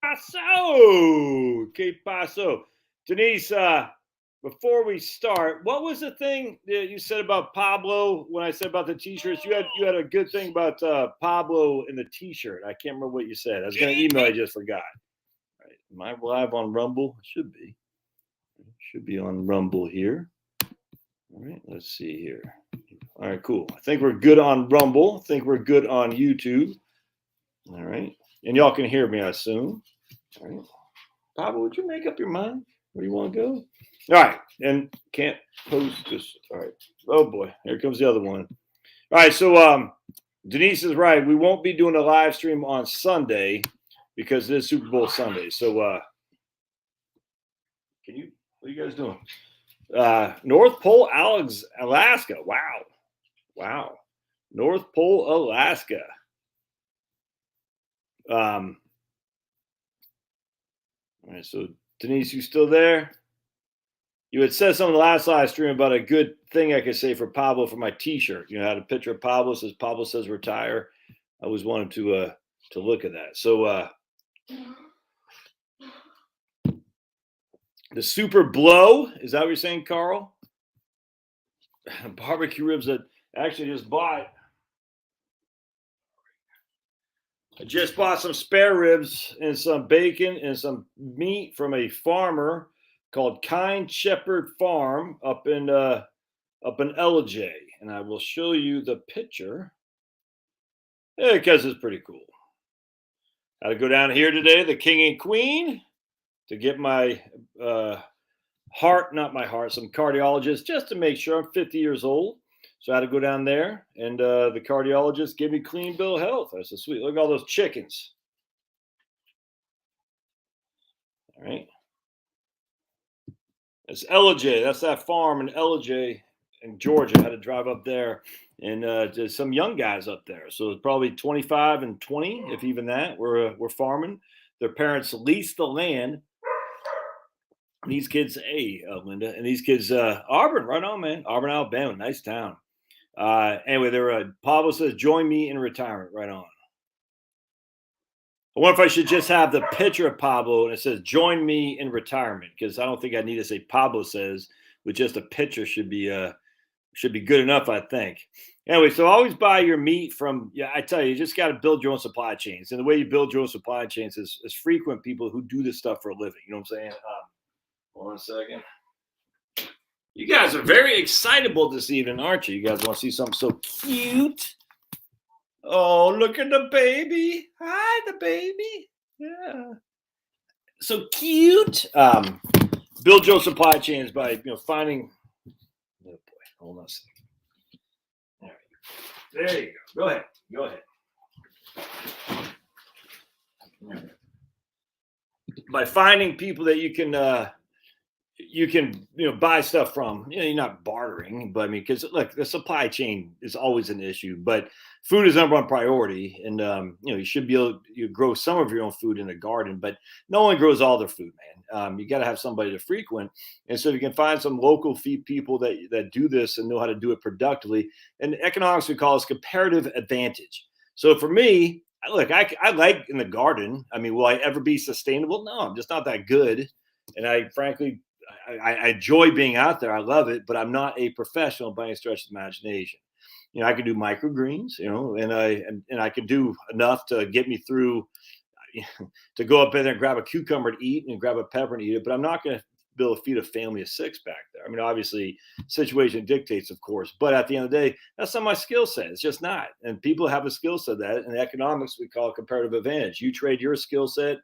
paso? Que paso? Denise, before we start, what was the thing that you said about Pablo when I said about the t-shirts? You had a good thing about Pablo in the t-shirt. I can't remember what you said. I was going to email, I just forgot. All right. Am I live on Rumble? Should be. Should be on Rumble here. All right, let's see here. All right, cool. I think we're good on Rumble. I think we're good on YouTube. All right. And y'all can hear me, I assume. All right. Pablo, would you make up your mind? Where do you want to go? All right. And can't post this. All right. Oh, boy. Here comes the other one. All right. So Denise is right. We won't be doing a live stream on Sunday because it is Super Bowl Sunday. So what are you guys doing? North Pole, Alaska. Wow. North Pole, Alaska. All right, so Denise, you still there? You had said something the last live stream about a good thing I could say for Pablo for my t-shirt. You know, I had a picture of Pablo, says retire. I always wanted to look at that. So the super blow, is that what you're saying, Carl? Barbecue ribs that I actually just bought. I just bought some spare ribs and some bacon and some meat from a farmer called Kind Shepherd Farm up in LJ, and I will show you the picture because it's pretty cool. Had to go down here today, the king and queen, to get my some cardiologist, just to make sure. I'm 50 years old. So I had to go down there, and the cardiologist gave me clean bill of health. I said, sweet, look at all those chickens. All right. It's LJ. That's that farm in LJ in Georgia. I had to drive up there, and there's some young guys up there. So it's probably 25 and 20, if even that. We're farming. Their parents leased the land. These kids, Linda, and these kids, Auburn, right on, man. Auburn, Alabama, nice town. Anyway, Pablo says, join me in retirement. Right on. I wonder if I should just have the picture of Pablo and it says, join me in retirement, because I don't think I need to say Pablo says, with just a picture should be good enough, I think. Anyway, so always buy your meat from, I tell you just got to build your own supply chains. And the way you build your own supply chains is frequent people who do this stuff for a living. You know what I'm saying? Hold on a second. You guys are very excitable this evening, aren't you? You guys want to see something so cute? Oh, look at the baby. Hi, the baby. Yeah. So cute. Build your supply chains by, finding. Oh, boy. Hold on a second. There you go. Go ahead. By finding people that you can buy stuff from. You're not bartering, but I mean, because look, the supply chain is always an issue, but food is number one priority. And you should be able to grow some of your own food in the garden, but no one grows all their food, man. You got to have somebody to frequent, and so if you can find some local people that do this and know how to do it productively, and economics we call this comparative advantage. So for me, look, I like in the garden. I mean, will I ever be sustainable? No, I'm just not that good, and I frankly. I enjoy being out there. I love it, but I'm not a professional by any stretch of the imagination. I can do microgreens, and I can do enough to get me through to go up in there and grab a cucumber to eat and grab a pepper and eat it. But I'm not going to be able to feed a family of 6 back there. I mean, obviously, situation dictates, of course. But at the end of the day, that's not my skill set. It's just not. And people have a skill set that in economics we call comparative advantage. You trade your skill set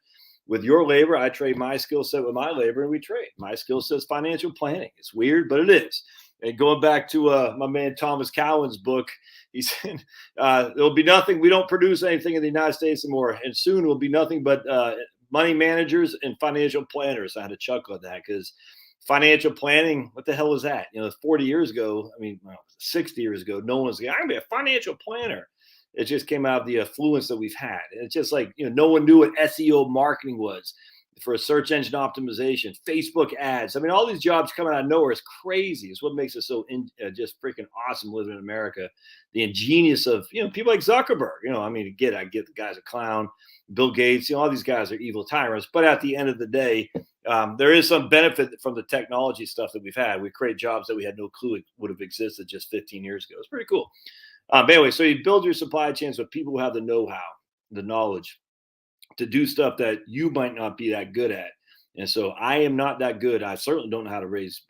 with your labor, I trade my skill set with my labor, and we trade. My skill set is financial planning. It's weird, but it is. And going back to my man Thomas Cowan's book, he said, there'll be nothing. We don't produce anything in the United States anymore. And soon will be nothing but money managers and financial planners. I had to chuckle at that because financial planning, what the hell is that? 40 years ago, 60 years ago, no one was going to be a financial planner. It just came out of the affluence that we've had. And it's just like, no one knew what SEO marketing was. for a search engine optimization, Facebook ads. I mean, all these jobs coming out of nowhere is crazy. It's what makes it so just freaking awesome living in America. The ingenious of, people like Zuckerberg. I mean, I get the guy's a clown. Bill Gates, all these guys are evil tyrants. But at the end of the day, there is some benefit from the technology stuff that we've had. We create jobs that we had no clue would have existed just 15 years ago. It's pretty cool. But anyway, so you build your supply chains with people who have the know-how, the knowledge to do stuff that you might not be that good at. And so I am not that good. I certainly don't know how to raise,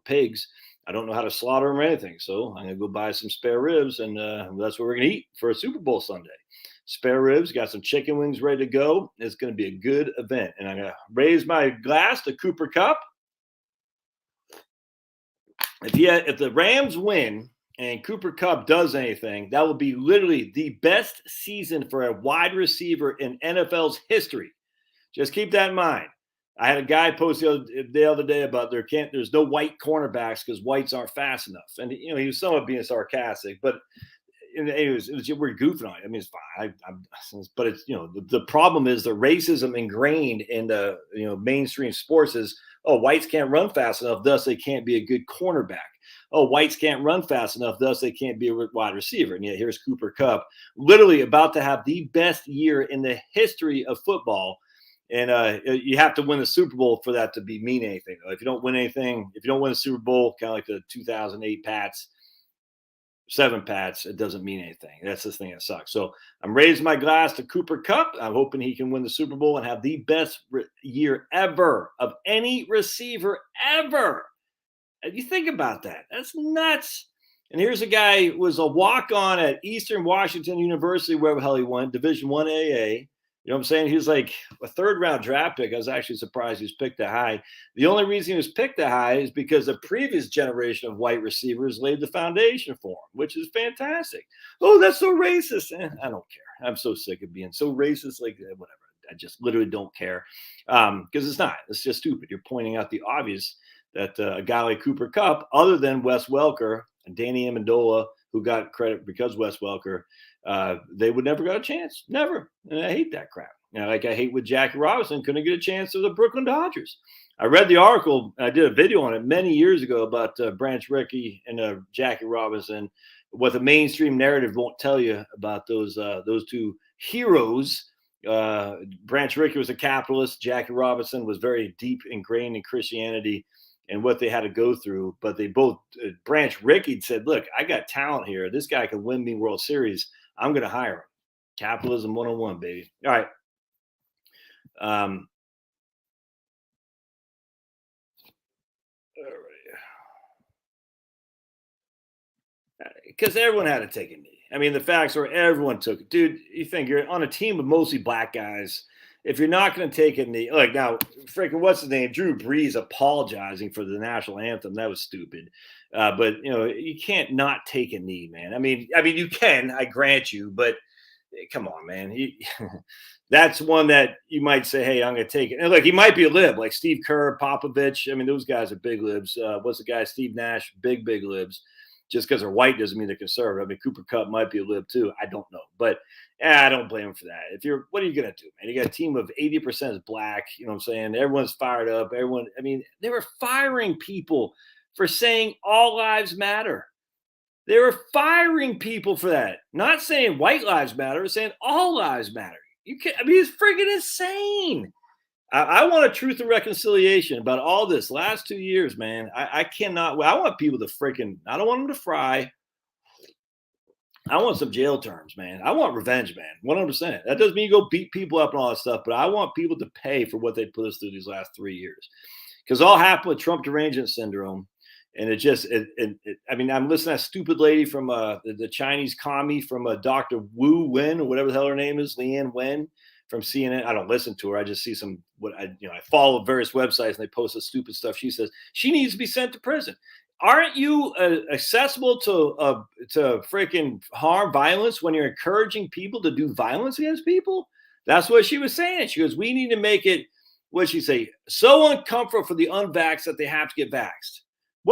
pigs. I don't know how to slaughter them or anything. So I'm going to go buy some spare ribs, and that's what we're going to eat for a Super Bowl Sunday. Spare ribs, got some chicken wings ready to go. It's going to be a good event. And I'm going to raise my glass to Cooper Kupp. If the Rams win and Cooper Kupp does anything, that will be literally the best season for a wide receiver in NFL's history. Just keep that in mind. I had a guy post the other day about there's no white cornerbacks because whites aren't fast enough. And, he was somewhat being sarcastic, but we're goofing on it. I mean, it's fine. But it's, the problem is the racism ingrained in the, mainstream sports is, oh, whites can't run fast enough, thus they can't be a good cornerback. Oh, whites can't run fast enough, thus they can't be a wide receiver. And yet here's Cooper Kupp, literally about to have the best year in the history of football. And you have to win the Super Bowl for that to mean anything. If you don't win anything, if you don't win the Super Bowl, kind of like the 2008 Pats, 7 Pats, it doesn't mean anything. That's the thing that sucks. So I'm raising my glass to Cooper Kupp. I'm hoping he can win the Super Bowl and have the best year ever of any receiver ever. You think about that. That's nuts. And here's a guy who was a walk-on at Eastern Washington University, wherever the hell he went, Division I AA. You know what I'm saying? He was like a 3rd-round draft pick. I was actually surprised he was picked that high. The only reason he was picked that high is because the previous generation of white receivers laid the foundation for him, which is fantastic. Oh, that's so racist. I don't care. I'm so sick of being so racist. Like, whatever. I just literally don't care because it's not. It's just stupid. You're pointing out the obvious that a guy like Cooper Kupp, other than Wes Welker and Danny Amendola, who got credit because Wes Welker, they would never got a chance. Never. And I hate that crap. Like I hate with Jackie Robinson, couldn't get a chance to the Brooklyn Dodgers. I read the article. I did a video on it many years ago about Branch Rickey and Jackie Robinson. What the mainstream narrative won't tell you about those two heroes. Branch Rickey was a capitalist. Jackie Robinson was very deep ingrained in Christianity and what they had to go through. But they both, Branch Rickey said, look, I got talent here. This guy can win me World Series. I'm going to hire him. Capitalism 101, baby. All right. All right. Because everyone had to take a knee. I mean, the facts are everyone took it. Dude, you think you're on a team of mostly black guys. If you're not going to take a knee, like now, freaking what's his name? Drew Brees apologizing for the national anthem. That was stupid. But you can't not take a knee, man. I mean, you can. I grant you, but come on, man. That's one that you might say, hey, I'm going to take it. And look, he might be a lib, like Steve Kerr, Popovich. I mean, those guys are big libs. What's the guy? Steve Nash, big libs. Just because they're white doesn't mean they're conservative. I mean, Cooper Kupp might be a lib too. I don't know, but I don't blame him for that. What are you going to do, man? You got a team of 80% is black. You know what I'm saying? Everyone's fired up. They were firing people for saying all lives matter. They were firing people for that. Not saying white lives matter, saying all lives matter. It's freaking insane. I want a truth and reconciliation about all this last 2 years, man. I cannot. I want people to I don't want them to fry. I want some jail terms, man. I want revenge, man. 100%. That doesn't mean you go beat people up and all that stuff, but I want people to pay for what they put us through these last 3 years. Because all happened with Trump derangement syndrome. And I'm listening to that stupid lady from the Chinese commie from Dr. Wu Wen, or whatever the hell her name is, Leanne Wen from CNN. I don't listen to her. I just see I follow various websites and they post the stupid stuff. She says she needs to be sent to prison. Aren't you accessible to freaking harm, violence when you're encouraging people to do violence against people? That's what she was saying. She goes, we need to make it, what'd she say? So uncomfortable for the unvaxxed that they have to get vaxxed.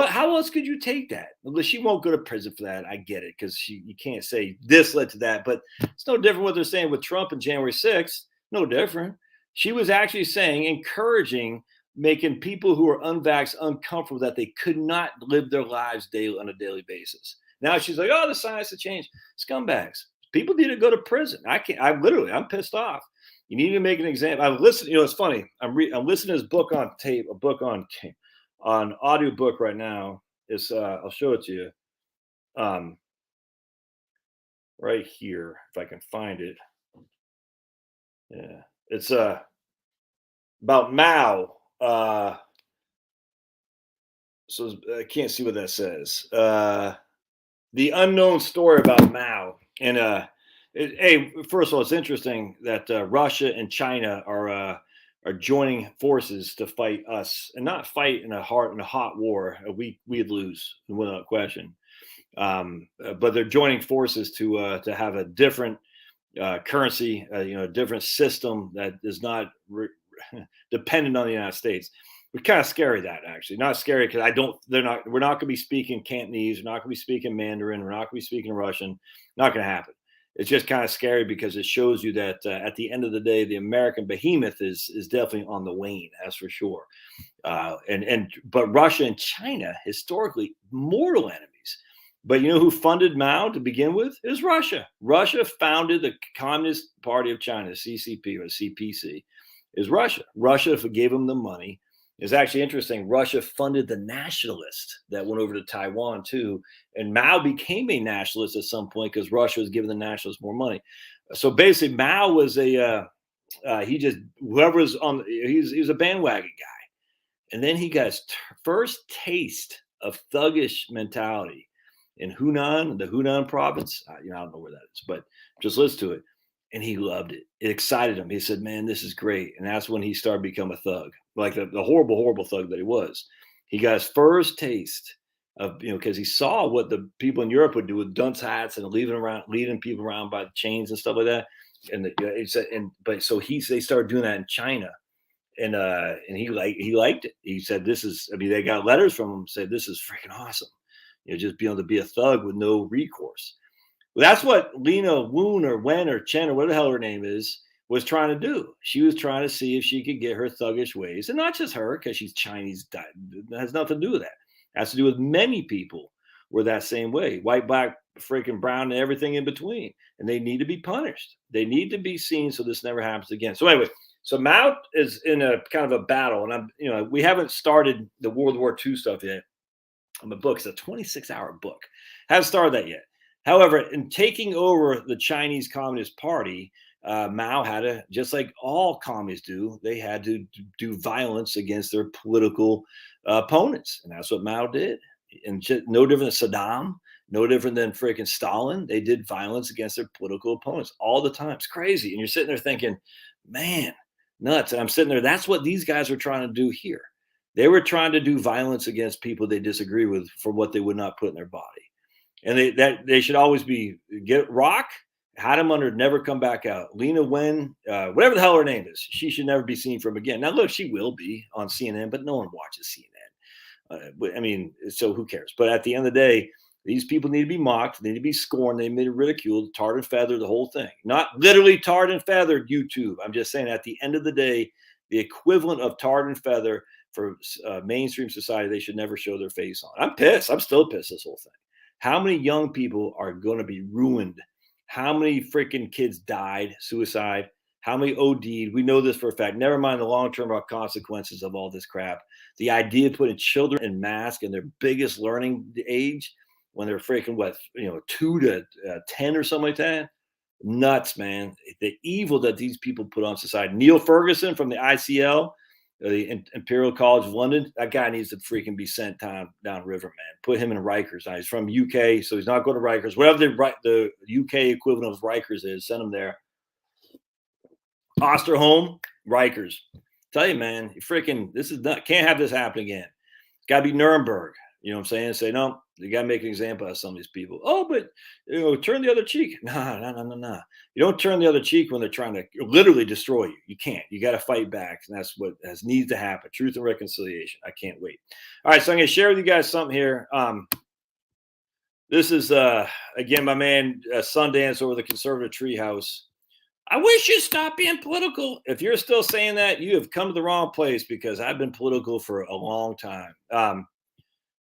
How else could you take that? Well, she won't go to prison for that. I get it, because you can't say this led to that. But it's no different what they're saying with Trump and January 6th. No different. She was actually saying, encouraging, making people who are unvaxxed uncomfortable that they could not live their lives daily on a daily basis. Now she's like, oh, the science has changed. Scumbags. People need to go to prison. I can't. I'm pissed off. You need to make an example. I listen. You know, it's funny. I'm listening to this book on tape. A book on audiobook right now. It's I'll show it to you. Right here, if I can find it. Yeah, it's about Mao. So I can't see what that says. The unknown story about Mao. And hey, first of all, it's interesting that Russia and China are joining forces to fight us, and not fight in a hot war. We'd lose without question. But they're joining forces to have a different currency, a different system that is not dependent on the United States. It's kind of scary, that actually. Not scary because we're not going to be speaking Cantonese, we're not going to be speaking Mandarin, we're not going to be speaking Russian. Not going to happen. It's just kind of scary because it shows you that at the end of the day, the American behemoth is definitely on the wane, that's for sure. But Russia and China, historically mortal enemies. But you know who funded Mao to begin with? It was Russia. Russia founded the Communist Party of China, CCP or CPC. Is Russia. Russia gave them the money. It's actually interesting. Russia funded the nationalists that went over to Taiwan too, and Mao became a nationalist at some point because Russia was giving the nationalists more money. So basically, Mao was he's a bandwagon guy, and then he got his first taste of thuggish mentality in Hunan, the Hunan province. I don't know where that is, but just listen to it. And he loved it. It excited him. He said, man, this is great. And that's when he started to become a thug, like the horrible, horrible thug that he was. He got his first taste of, because he saw what the people in Europe would do with dunce hats and leading people around by the chains and stuff like that. And they started doing that in China. And he liked it. He said, they got letters from him saying, this is freaking awesome. Just being able to be a thug with no recourse. Well, that's what Lena Woon or Wen or Chen or whatever the hell her name is was trying to do. She was trying to see if she could get her thuggish ways, and not just her because she's Chinese. It has nothing to do with that. It has to do with many people were that same way, white, black, freaking brown, and everything in between. And they need to be punished. They need to be seen so this never happens again. So anyway, so Mao is in a kind of a battle, and we haven't started the World War II stuff yet. My book is a 26-hour book. Haven't started that yet. However, in taking over the Chinese Communist Party, Mao had to, just like all communists do, they had to do violence against their political opponents. And that's what Mao did. And no different than Saddam, no different than freaking Stalin. They did violence against their political opponents all the time. It's crazy. And you're sitting there thinking, man, nuts. And I'm sitting there, that's what these guys were trying to do here. They were trying to do violence against people they disagree with for what they would not put in their body. And they should always be Rock, had him under, never come back out. Lena Wen, whatever the hell her name is, she should never be seen from again. Now, look, she will be on CNN, but no one watches CNN. So who cares? But at the end of the day, these people need to be mocked, they need to be scorned, they need to be ridiculed, tarred and feathered, the whole thing. Not literally tarred and feathered YouTube. I'm just saying at the end of the day, the equivalent of tarred and feather for mainstream society, they should never show their face on. I'm pissed. I'm still pissed this whole thing. How many young people are going to be ruined? How many freaking kids died, suicide? How many OD'd? We know this for a fact. Never mind the long-term consequences of all this crap. The idea of putting children in masks in their biggest learning age when they're freaking 2 to 10 or something like that. Nuts, man. The evil that these people put on society. Neil Ferguson from the ICL, the Imperial College of London, that guy needs to freaking be sent down river, man. Put him in Rikers. Now, he's from UK, so he's not going to Rikers. Whatever the UK equivalent of Rikers is, send him there. Osterholm, Rikers. Tell you, man, this is not, can't have this happen again. It's got to be Nuremberg. You know what I'm saying? Say, no, you got to make an example of some of these people. Oh, but, turn the other cheek. No. You don't turn the other cheek when they're trying to literally destroy you. You can't. You got to fight back. And that's what needs to happen. Truth and reconciliation. I can't wait. All right. So I'm going to share with you guys something here. This is, again, my man, Sundance over the Conservative Treehouse. I wish you'd stop being political. If you're still saying that, you have come to the wrong place because I've been political for a long time.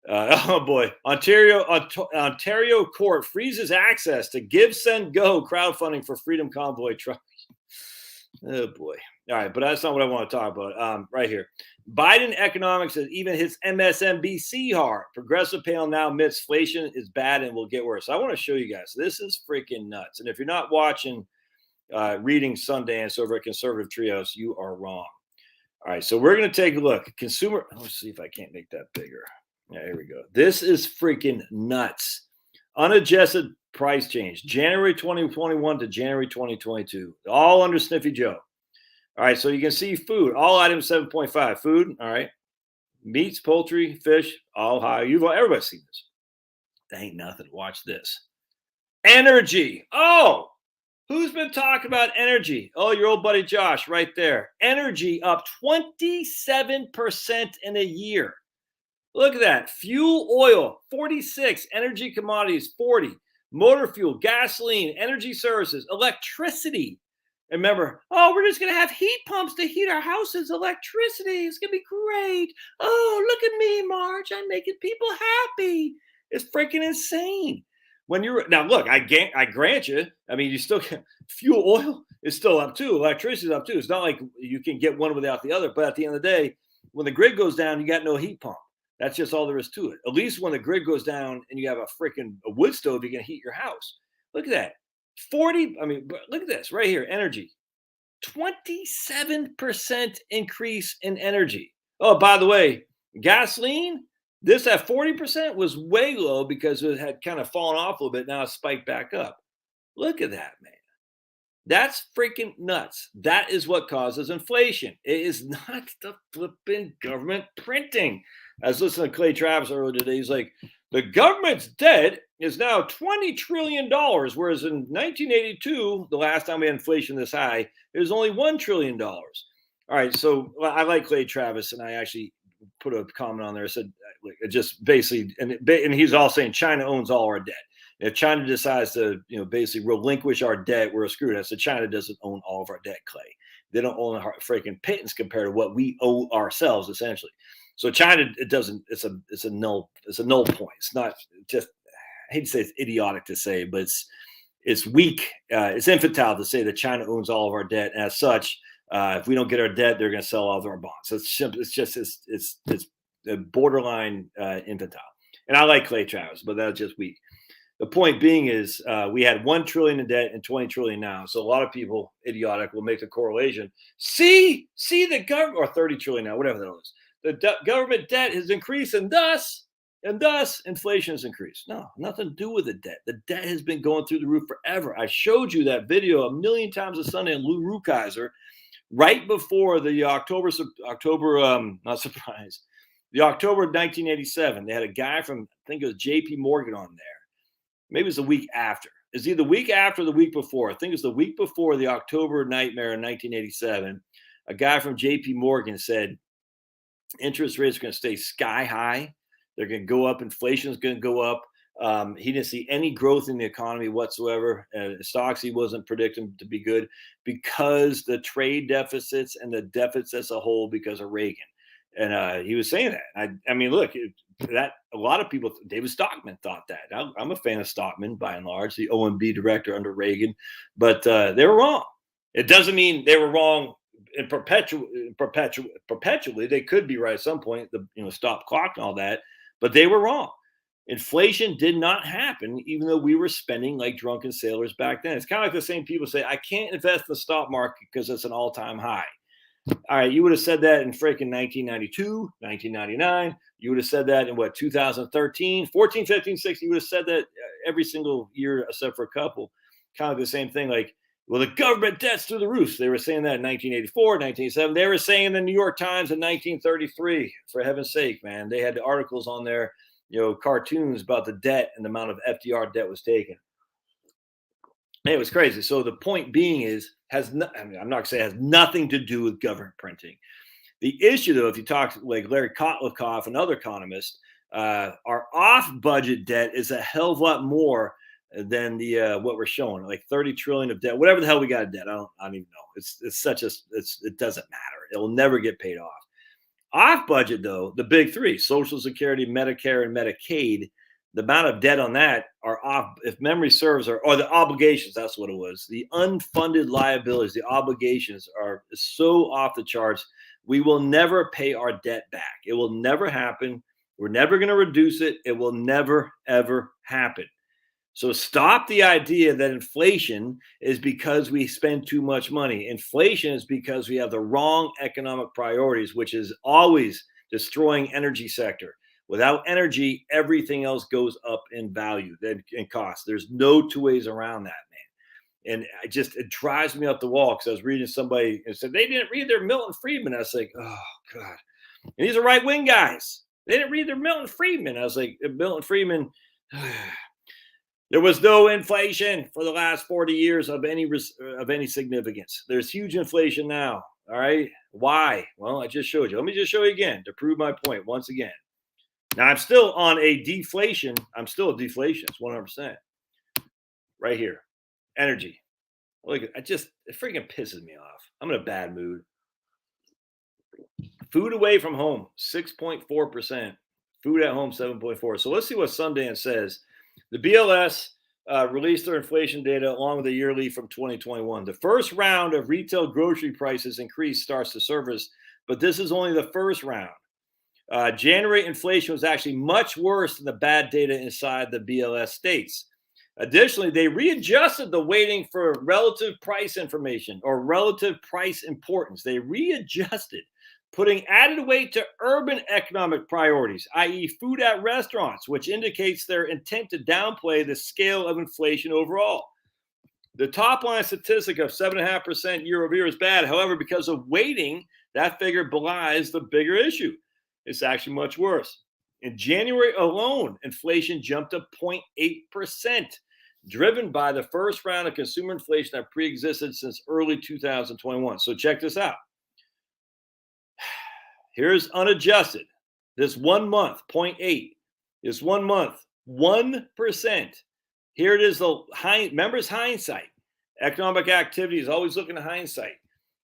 Oh boy, Ontario court freezes access to Give Send Go crowdfunding for Freedom Convoy truck. Oh boy. All right, but that's not what I want to talk about. Right here. Biden economics has even hits MSNBC hard. Progressive panel now admits inflation is bad and will get worse. So I want to show you guys. This is freaking nuts. And if you're not watching reading Sundance over at Conservative Trios, you are wrong. All right, so we're going to take a look. Consumer, let's see if I can't make that bigger. Yeah, here we go. This is freaking nuts. Unadjusted price change, January 2021 to January 2022, all under Sniffy Joe. All right, so you can see food, all items 7.5. Food, all right. Meats, poultry, fish, all high. Everybody's seen this. That ain't nothing. Watch this. Energy. Oh, who's been talking about energy? Oh, your old buddy Josh right there. Energy up 27% in a year. Look at that. Fuel oil, 46. Energy commodities, 40. Motor fuel, gasoline, energy services, electricity. And remember, oh, we're just going to have heat pumps to heat our houses. Electricity. It's going to be great. Oh, look at me, Marge. I'm making people happy. It's freaking insane. When you're now, look, I grant you. I mean, you still can, fuel oil is still up too. Electricity is up too. It's not like you can get one without the other. But at the end of the day, when the grid goes down, you got no heat pump. That's just all there is to it. At least when the grid goes down and you have a freaking wood stove, you can heat your house. Look at that. 40. I mean, look at this right here. Energy. 27% increase in energy. Oh, by the way, gasoline, this at 40% was way low because it had kind of fallen off a little bit. Now it's spiked back up. Look at that, man. That's freaking nuts. That is what causes inflation. It is not the flipping government printing. I was listening to Clay Travis earlier today. He's like, the government's debt is now $20 trillion, whereas in 1982, the last time we had inflation this high, it was only $1 trillion. All right, so I like Clay Travis, and I actually put a comment on there. I said, just basically, and he's all saying China owns all our debt. If China decides to, basically relinquish our debt, we're screwed. I said China doesn't own all of our debt, Clay. They don't own our freaking pittance compared to what we owe ourselves, essentially. So China, it doesn't. It's a null point. It's not just. I hate to say it's idiotic to say, but it's weak. It's infantile to say that China owns all of our debt. And as such, if we don't get our debt, they're going to sell all of our bonds. So it's simple. It's just it's borderline infantile. And I like Clay Travis, but that's just weak. The point being is we had 1 trillion in debt and 20 trillion now. So a lot of people, idiotic, will make the correlation. See the government, or 30 trillion now, whatever that is. The government debt has increased, and thus inflation has increased. No, nothing to do with the debt. The debt has been going through the roof forever. I showed you that video a million times a Sunday on Lou Rukeyser right before the October, not surprised, the October of 1987. They had a guy from, I think it was JP Morgan on there. Maybe it was the week after. It's either the week after or the week before. I think it's the week before the October nightmare in 1987. A guy from JP Morgan said interest rates are going to stay sky high. They're going to go up. Inflation is going to go up. He didn't see any growth in the economy whatsoever. Stocks he wasn't predicting to be good because the trade deficits and the deficits as a whole because of Reagan. And he was saying that. I mean, look, that a lot of people, David Stockman thought that. I'm a fan of Stockman by and large, the OMB director under Reagan, but they were wrong. It doesn't mean they were wrong in perpetually. They could be right at some point, stop clock and all that, but they were wrong. Inflation did not happen, even though we were spending like drunken sailors back then. It's kind of like the same people say, I can't invest in the stock market because it's an all-time high. All right, you would have said that in freaking 1992, 1999. You would have said that in 2013, 14, 15, 16. You would have said that every single year except for a couple. Kind of the same thing. Like, well, the government debt's through the roof. They were saying that in 1984, 1987. They were saying in the New York Times in 1933. For heaven's sake, man, they had the articles on there, cartoons about the debt and the amount of FDR debt was taken. It was crazy. So the point being is, I'm not going to say it has nothing to do with government printing. The issue, though, if you talk like Larry Kotlikoff and other economists, our off-budget debt is a hell of a lot more than the what we're showing, like 30 trillion of debt, whatever the hell we got of debt. I don't even know. It's such a it doesn't matter. It will never get paid off. Off budget though, the big three: Social Security, Medicare, and Medicaid. The amount of debt on that are off, if memory serves, or the obligations. That's what it was. The unfunded liabilities, the obligations are so off the charts. We will never pay our debt back. It will never happen. We're never going to reduce it. It will never, ever happen. So stop the idea that inflation is because we spend too much money. Inflation is because we have the wrong economic priorities, which is always destroying energy sector. Without energy, everything else goes up in value and cost. There's no two ways around that, man. And it drives me up the wall because I was reading somebody and said they didn't read their Milton Friedman. I was like, oh God. And these are right wing guys. They didn't read their Milton Friedman. I was like, Milton Friedman. There was no inflation for the last 40 years of any significance. There's huge inflation now. All right. Why? Well, I just showed you. Let me just show you again to prove my point once again. Now, I'm still on a deflation. I'm still a deflationist, 100%. Right here. Energy. Look, it freaking pisses me off. I'm in a bad mood. Food away from home, 6.4%. Food at home, 7.4%. So let's see what Sundance says. The BLS released their inflation data along with the yearly from 2021. The first round of retail grocery prices increase starts to surface, but this is only the first round. January inflation was actually much worse than the bad data inside the BLS states. Additionally, they readjusted the weighting for relative price information or relative price importance. They readjusted, putting added weight to urban economic priorities, i.e. food at restaurants, which indicates their intent to downplay the scale of inflation overall. The top line statistic of 7.5% year over year is bad. However, because of weighting, that figure belies the bigger issue. It's actually much worse. In January alone, inflation jumped to 0.8%, driven by the first round of consumer inflation that pre-existed since early 2021. So check this out. Here's unadjusted. This 1 month, 0.8. This 1 month, 1%. Here it is. Remember, it's hindsight. Economic activity is always looking at hindsight.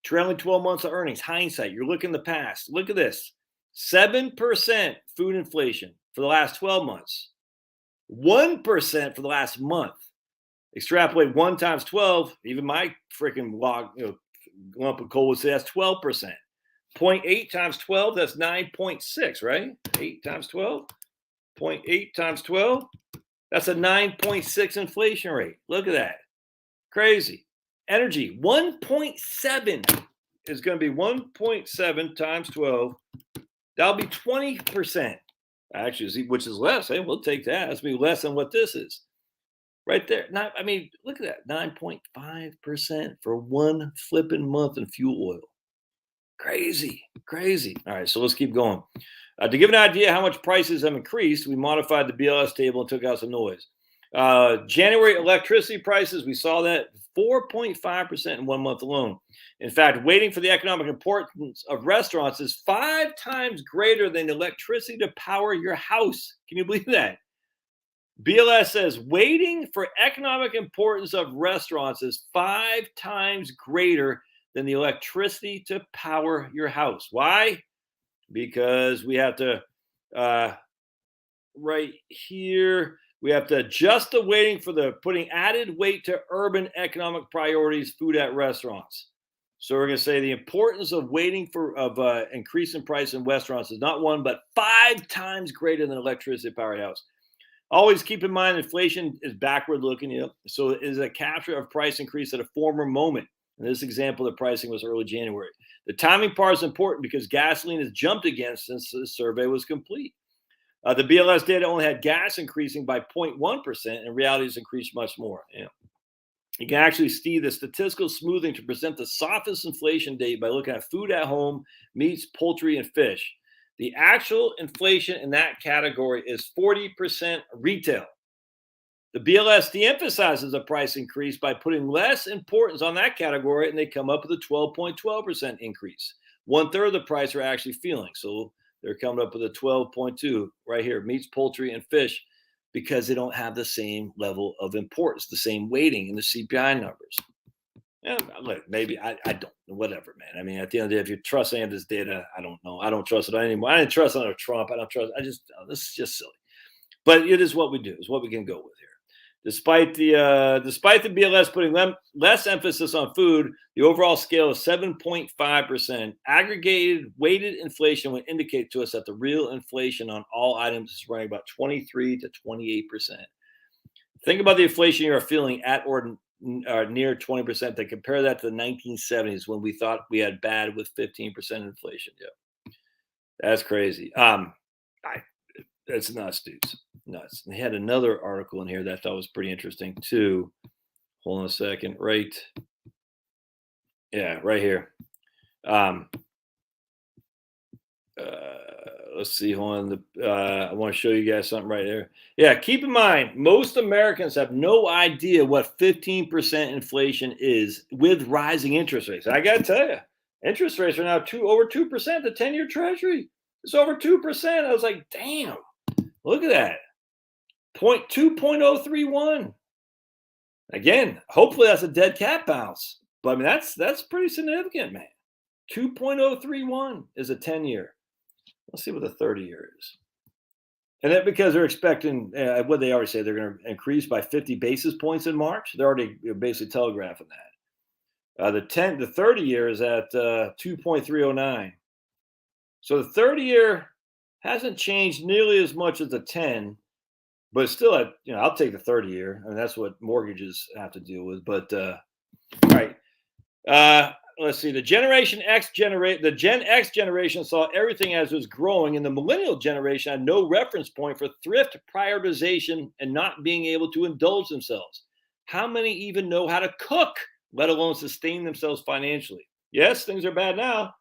Trailing 12 months of earnings, hindsight. You're looking the past. Look at this. 7% food inflation for the last 12 months. 1% for the last month. Extrapolate 1 times 12. Even my freaking lump of coal would say that's 12%. 0.8 times 12, that's 9.6, right? 8 times 12. 0.8 times 12, that's a 9.6 inflation rate. Look at that. Crazy. Energy, 1.7 is going to be 1.7 times 12. That'll be 20%. Actually, which is less. Hey, we'll take that. That's going to be less than what this is. Right there. Look at that. 9.5% for 1 flipping month in fuel oil. Crazy. All right, so let's keep going. To give an idea how much prices have increased, we modified the BLS table and took out some noise. January electricity prices, we saw that 4.5% in 1 month alone. In fact, waiting for the economic importance of restaurants is 5 times greater than electricity to power your house. Can you believe that? BLS says waiting for economic importance of restaurants is 5 times greater than the electricity to power your house. Why? Because we have to, right here, we have to adjust the weighting for the putting added weight to urban economic priorities, food at restaurants. So we're going to say the importance of waiting for increase in price in restaurants is not 1, but 5 times greater than electricity to power your house. Always keep in mind inflation is backward looking. So it is a capture of price increase at a former moment. In this example, the pricing was early January. The timing part is important because gasoline has jumped again since the survey was complete. The BLS data only had gas increasing by 0.1%, and reality has increased much more. You can actually see the statistical smoothing to present the softest inflation date by looking at food at home, meats, poultry, and fish. The actual inflation in that category is 40% retail. The BLS de-emphasizes a price increase by putting less importance on that category, and they come up with a 12.12% increase. 1/3 of the price are actually feeling. So they're coming up with a 12.2 right here, meats, poultry, and fish. because they don't have the same level of importance, the same weighting in the CPI numbers. Yeah, look, maybe I don't whatever, man. I mean, at the end of the day, if you trust any of this data, I don't know. I don't trust it anymore. I didn't trust under Trump. I don't trust. This is just silly. But it is what we do. It's what we can go with here. Despite the BLS putting less emphasis on food, the overall scale of 7.5% aggregated weighted inflation would indicate to us that the real inflation on all items is running about 23 to 28%. Think about the inflation you are feeling at or near 20%. Then compare that to the 1970s when we thought we had bad with 15% inflation. Yeah, that's crazy. That's nuts, dudes. Nuts. And they had another article in here that I thought was pretty interesting too. Hold on a second. Right. Yeah, right here. Let's see. Hold on. I want to show you guys something right there. Yeah, keep in mind, most Americans have no idea what 15% inflation is with rising interest rates. I got to tell you, interest rates are now over 2%. The 10-year Treasury is over 2%. I was like, damn, look at that. 2.031. Again, hopefully that's a dead cat bounce. But I mean, that's pretty significant, man. 2.031 is a 10-year. Let's see what the 30-year is. And that because they're expecting what they already say, they're going to increase by 50 basis points in March. They're already basically telegraphing that. The 30-year is at 2.309. So the 30-year hasn't changed nearly as much as the 10, but still at, I'll take the 30-year. I mean, that's what mortgages have to deal with. But all right. Let's see. The Gen X generation saw everything as it was growing, and the millennial generation had no reference point for thrift prioritization and not being able to indulge themselves. How many even know how to cook, let alone sustain themselves financially? Yes, things are bad now,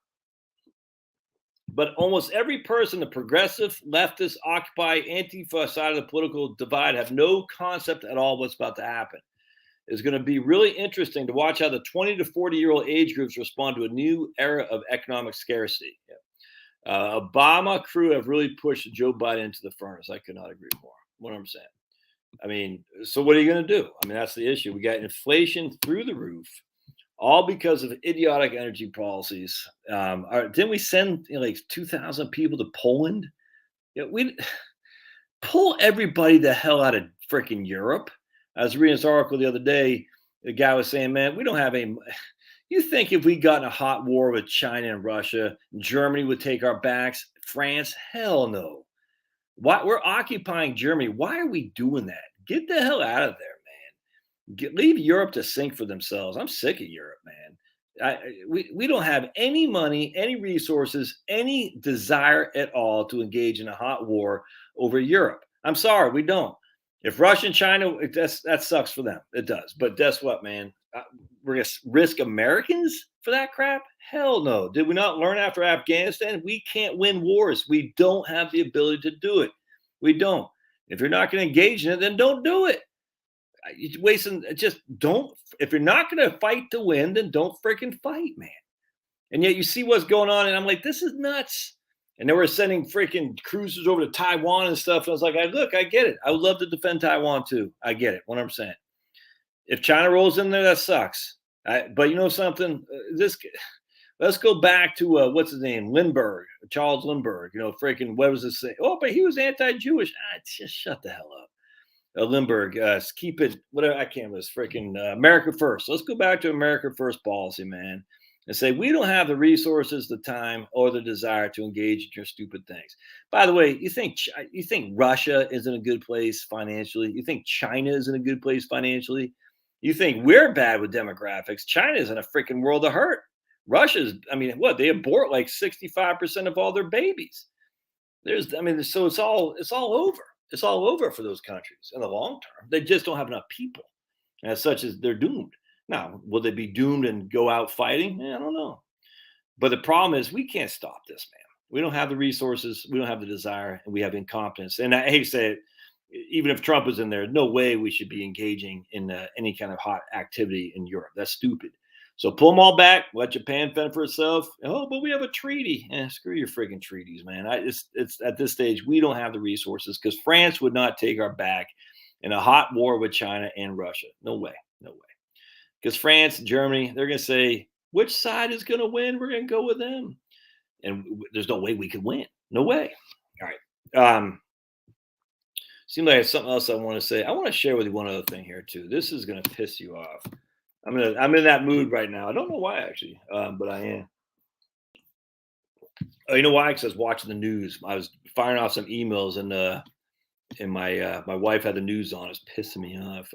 but almost every person, the progressive, leftist, Occupy, Antifa side of the political divide, have no concept at all what's about to happen. It's going to be really interesting to watch how the 20 to 40-year-old age groups respond to a new era of economic scarcity. Obama crew have really pushed Joe Biden into the furnace. I could not agree more. 100%. I mean, so what are you going to do? I mean, that's the issue. We got inflation through the roof, all because of idiotic energy policies. Didn't we send like 2,000 people to Poland? We pull everybody the hell out of freaking Europe. I was reading this article the other day. The guy was saying, man, we don't have any. You think if we got in a hot war with China and Russia, Germany would take our backs? France? Hell no. Why? We're occupying Germany. Why are we doing that? Get the hell out of there, man. Leave Europe to sink for themselves. I'm sick of Europe, man. We don't have any money, any resources, any desire at all to engage in a hot war over Europe. I'm sorry, we don't. If Russia and China, that sucks for them. It does. But guess what, man? We're going to risk Americans for that crap? Hell no. Did we not learn after Afghanistan? We can't win wars. We don't have the ability to do it. We don't. If you're not going to engage in it, then don't do it. You're wasting, just don't. If you're not going to fight to win, then don't freaking fight, man. And yet you see what's going on, and I'm like, this is nuts. And they were sending freaking cruisers over to Taiwan and stuff. And I was like, I get it. I would love to defend Taiwan too. I get it, 100%. If China rolls in there, that sucks. But you know something? Let's go back to, what's his name? Lindbergh, Charles Lindbergh. Freaking, what was this thing? Oh, but he was anti-Jewish. Just shut the hell up. Lindbergh, keep it, whatever, I can't remember this freaking America First. Let's go back to America First policy, man. And say, we don't have the resources, the time, or the desire to engage in your stupid things. By the way, you think Russia is in a good place financially? You think China is in a good place financially? You think we're bad with demographics? China's in a freaking world of hurt. Russia's, they abort like 65% of all their babies. So it's all over. It's all over for those countries in the long term. They just don't have enough people. And as such, as they're doomed. Now, will they be doomed and go out fighting? I don't know. But the problem is we can't stop this, man. We don't have the resources. We don't have the desire, and we have incompetence. And I hate to say it, even if Trump was in there, no way we should be engaging in any kind of hot activity in Europe. That's stupid. So pull them all back. Let Japan fend for itself. Oh, but we have a treaty. Screw your friggin' treaties, man. It's at this stage we don't have the resources because France would not take our back in a hot war with China and Russia. No way, no way. Because France, Germany, they're going to say which side is going to win. We're going to go with them, and there's no way we could win. No way. All right. Seems like I have something else I want to say. I want to share with you one other thing here too. This is going to piss you off. I'm in that mood right now. I don't know why actually, but I am. Oh, you know why? Because I was watching the news. I was firing off some emails, and my wife had the news on. It's pissing me off.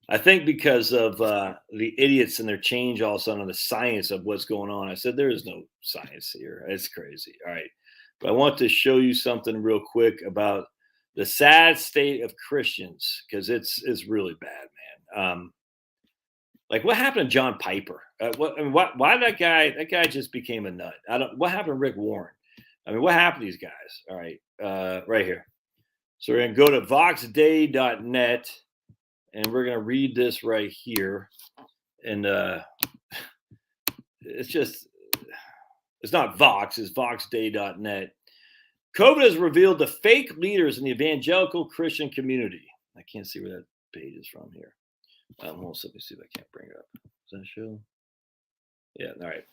I think because of the idiots and their change all of a sudden on the science of what's going on. I said there is no science here. It's crazy. All right, but I want to show you something real quick about the sad state of Christians because it's really bad, man. Like what happened to John Piper? Why that guy just became a nut? What happened to Rick Warren? I mean, what happened to these guys? All right, right here. So we're gonna go to voxday.net and we're gonna read this right here. And it's not Vox, it's voxday.net. COVID has revealed the fake leaders in the evangelical Christian community. I can't see where that page is from here. Let me see if I can't bring it up. Does that show? Yeah, all right.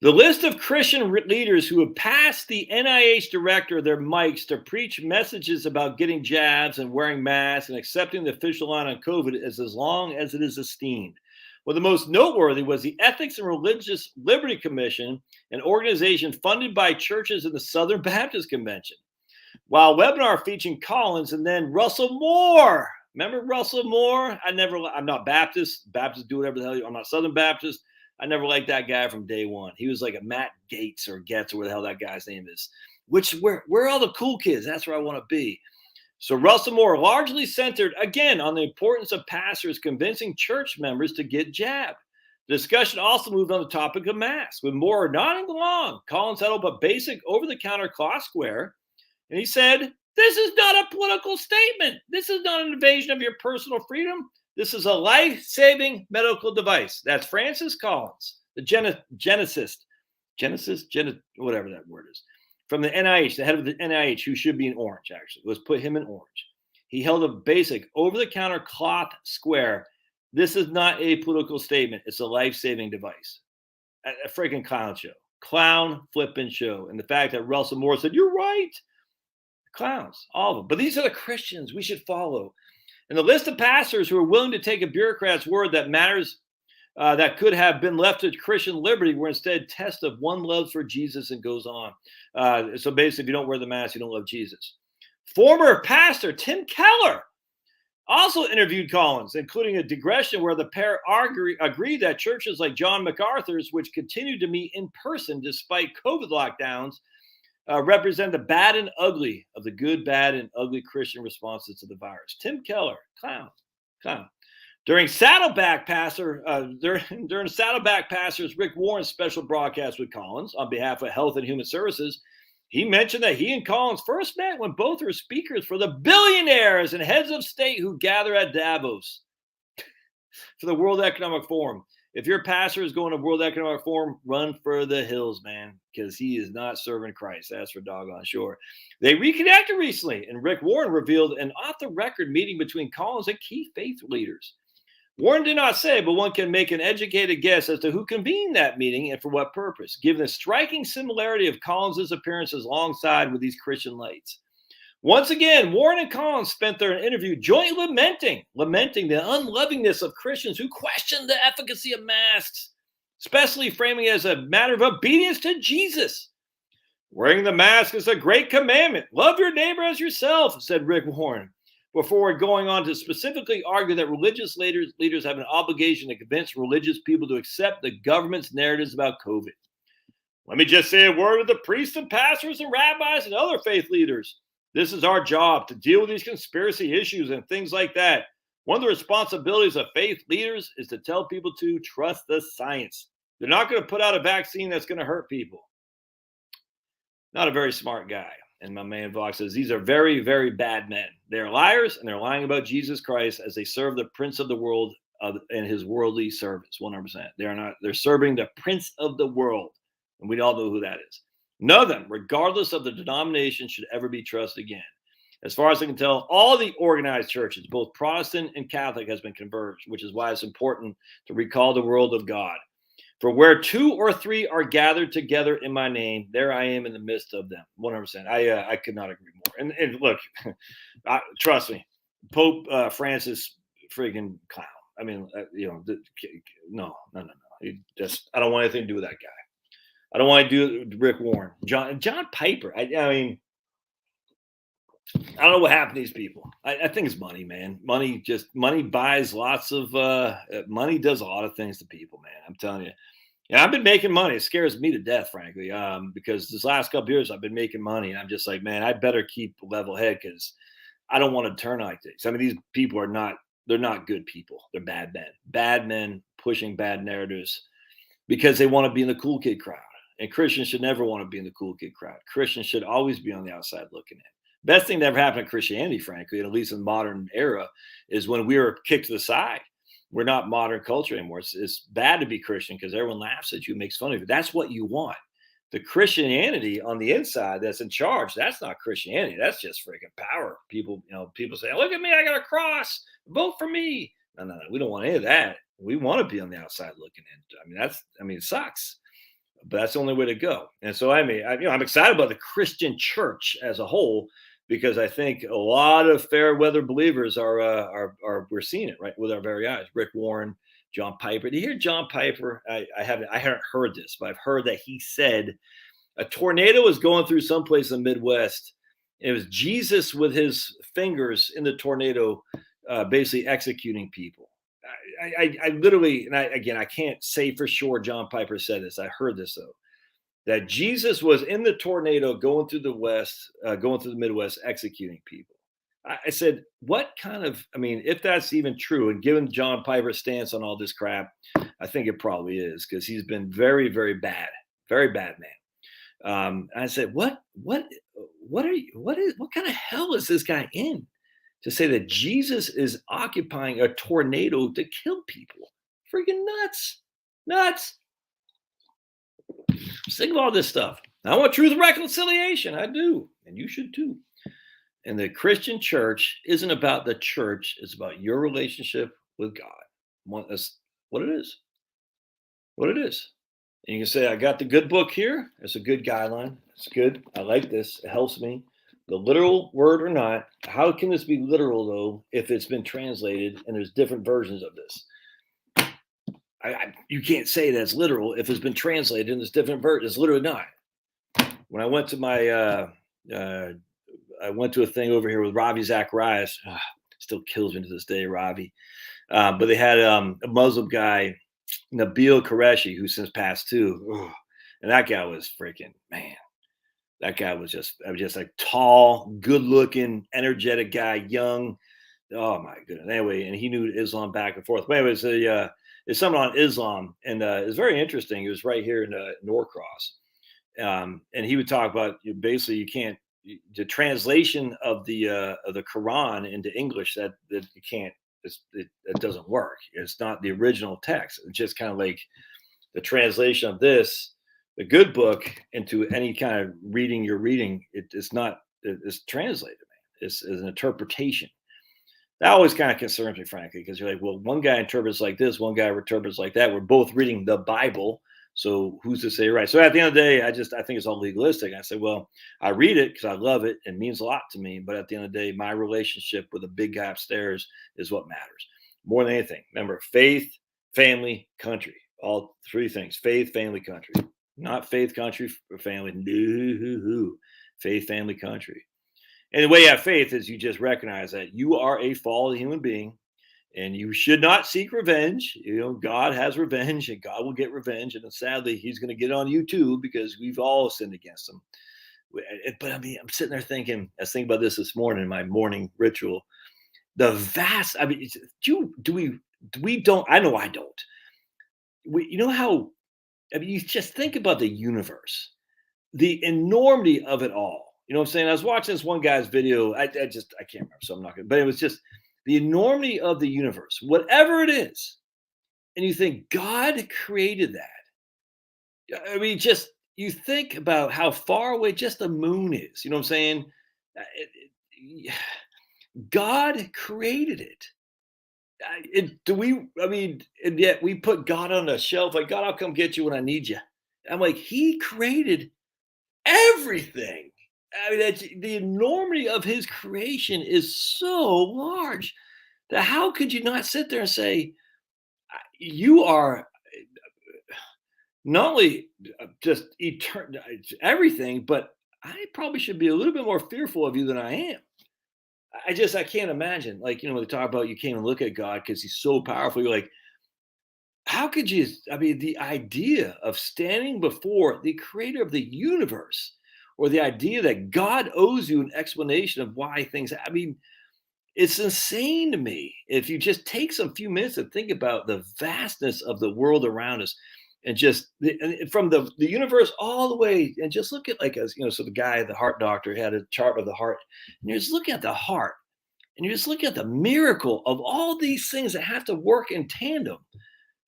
The list of Christian leaders who have passed the NIH director their mics to preach messages about getting jabs and wearing masks and accepting the official line on COVID is as long as it is esteemed. Well, the most noteworthy was the Ethics and Religious Liberty Commission, an organization funded by churches in the Southern Baptist Convention. While webinar featuring Collins and then Russell Moore. Remember Russell Moore? I'm not Baptist. Baptists do whatever the hell. I'm not Southern Baptist. I never liked that guy from day one. He was like a Matt Gates or Getz or whatever the hell that guy's name is. Where are all the cool kids? That's where I want to be. So Russell Moore largely centered, again, on the importance of pastors convincing church members to get jabbed. The discussion also moved on the topic of masks. With Moore nodding along, Collins held up a basic over-the-counter cloth square, and he said, "This is not a political statement. This is not an invasion of your personal freedom. This is a life-saving medical device." That's Francis Collins, the geneticist, whatever that word is, from the NIH, the head of the NIH, who should be in orange, actually. Let's put him in orange. He held a basic over-the-counter cloth square. This is not a political statement. It's a life-saving device. A freaking clown show. Clown flipping show. And the fact that Russell Moore said, "You're right." Clowns, all of them. But these are the Christians we should follow. And the list of pastors who are willing to take a bureaucrat's word that matters, that could have been left to Christian liberty, were instead tests of one love for Jesus, and goes on. So basically, if you don't wear the mask, you don't love Jesus. Former pastor Tim Keller also interviewed Collins, including a digression where the pair agreed that churches like John MacArthur's, which continued to meet in person despite COVID lockdowns, represent the bad and ugly of the good, bad, and ugly Christian responses to the virus. Tim Keller, clown. During Saddleback Pastors Rick Warren's special broadcast with Collins on behalf of Health and Human Services, he mentioned that he and Collins first met when both were speakers for the billionaires and heads of state who gather at Davos for the World Economic Forum. If your pastor is going to World Economic Forum, run for the hills, man, because he is not serving Christ. That's for doggone sure. They reconnected recently, and Rick Warren revealed an off-the-record meeting between Collins and key faith leaders. Warren did not say, but one can make an educated guess as to who convened that meeting and for what purpose, given the striking similarity of Collins' appearances alongside with these Christian lights. Once again, Warren and Collins spent their interview jointly lamenting the unlovingness of Christians who question the efficacy of masks, especially framing it as a matter of obedience to Jesus. "Wearing the mask is a great commandment. Love your neighbor as yourself," said Rick Warren, before going on to specifically argue that religious leaders have an obligation to convince religious people to accept the government's narratives about COVID. "Let me just say a word to the priests and pastors and rabbis and other faith leaders. This is our job to deal with these conspiracy issues and things like that. One of the responsibilities of faith leaders is to tell people to trust the science. They're not going to put out a vaccine that's going to hurt people." Not a very smart guy. And my man Vox says, these are very, very bad men. They're liars, and they're lying about Jesus Christ as they serve the prince of the world, in his worldly service. 100%. They are not. They're serving the prince of the world, and we all know who that is. None of them, regardless of the denomination, should ever be trusted again. As far as I can tell, all the organized churches, both Protestant and Catholic, has been converged, which is why it's important to recall the world of God. For where 2 or 3 are gathered together in my name, there I am in the midst of them. 100%. I could not agree more. And look, trust me, Pope Francis, friggin' clown. I mean, no. I don't want anything to do with that guy. I don't want to do it with Rick Warren, John Piper. I mean, I don't know what happened to these people. I think it's money, man. Money buys lots of money does a lot of things to people, man. I'm telling you. Yeah, I've been making money. It scares me to death, frankly, because this last couple years I've been making money, and I'm just like, man, I better keep a level head because I don't want to turn like this. I mean, these people they're not good people. They're bad men pushing bad narratives because they want to be in the cool kid crowd. And Christians should never want to be in the cool kid crowd. Christians should always be on the outside looking in. Best thing that ever happened to Christianity, frankly, and at least in the modern era, is when we were kicked to the side. We're not modern culture anymore. It's bad to be Christian because everyone laughs at you, makes fun of you. That's what you want. The Christianity on the inside that's in charge, that's not Christianity. That's just freaking power. People say, look at me, I got a cross. Vote for me. No. We don't want any of that. We want to be on the outside looking in. It sucks. But that's the only way to go. And so I'm excited about the Christian church as a whole, because I think a lot of fair weather believers are we're seeing it right with our very eyes. Rick Warren, John Piper. Do you hear John Piper? I haven't heard this, but I've heard that he said a tornado was going through someplace in the Midwest. It was Jesus with his fingers in the tornado, basically executing people. I literally, and I can't say for sure John Piper said this. I heard this though, that Jesus was in the tornado going through the Midwest, executing people. I said, what kind of, if that's even true, and given John Piper's stance on all this crap, I think it probably is, because he's been very, very bad man. I said, what kind of hell is this guy in to say that Jesus is occupying a tornado to kill people? Freaking nuts. Think of all this stuff. I want truth and reconciliation. I do. And you should too. And the Christian church isn't about the church. It's about your relationship with God. That's what it is. And you can say, I got the good book here. It's a good guideline. It's good. I like this. It helps me. The literal word or not. How can this be literal, though, if it's been translated and there's different versions of this? You can't say that's literal if it's been translated and there's different versions. It's literally not. When I went to I went to a thing over here with Ravi Zacharias. Still kills me to this day, Ravi. But they had a Muslim guy, Nabil Qureshi, who since passed too. And that guy was freaking, man. That guy was just a tall, good-looking, energetic guy, young. Oh my goodness. Anyway, and he knew Islam back and forth. But anyway, it's something on Islam, and it's very interesting. It was right here in Norcross, and he would talk about basically you can't the translation of the Quran into English that you can't. It doesn't work. It's not the original text. It's just kind of like the translation of this, the good book, into any kind of reading you're reading. It's translated, man. It's an interpretation. That always kind of concerns me, frankly, because you're like, well, one guy interprets like this, one guy interprets like that. We're both reading the Bible, so who's to say right? So at the end of the day, I think it's all legalistic. I say, well, I read it because I love it. It means a lot to me. But at the end of the day, my relationship with the big guy upstairs is what matters more than anything. Remember, faith, family, country. All three things: faith, family, country. Not faith, country, or family. No, faith, family, country. And the way you have faith is you just recognize that you are a fallen human being and you should not seek revenge. God has revenge and God will get revenge. And sadly, he's going to get on you too, because we've all sinned against him. But I'm sitting there thinking, I was thinking about this morning in my morning ritual. The vast, we don't, I know I don't. You just think about the universe, the enormity of it all. You know what I'm saying? I was watching this one guy's video. I can't remember, so I'm not going to, but it was just the enormity of the universe, whatever it is, and you think God created that. I mean, just you think about how far away just the moon is. You know what I'm saying? God created it. Do we? I mean, and yet we put God on the shelf. Like, God, I'll come get you when I need you. I'm like, He created everything. I mean, the enormity of His creation is so large that how could you not sit there and say, you are not only just eternal, everything, but I probably should be a little bit more fearful of you than I am. I can't imagine. Like, when they talk about you can't even look at God because He's so powerful. You're like, how could you? I mean, the idea of standing before the creator of the universe, or the idea that God owes you an explanation of why things, I mean, it's insane to me. If you just take some few minutes to think about the vastness of the world around us, and just from the universe all the way, and just look at, like, as so the guy, the heart doctor, had a chart of the heart, and you're just looking at the heart, and you just look at the miracle of all these things that have to work in tandem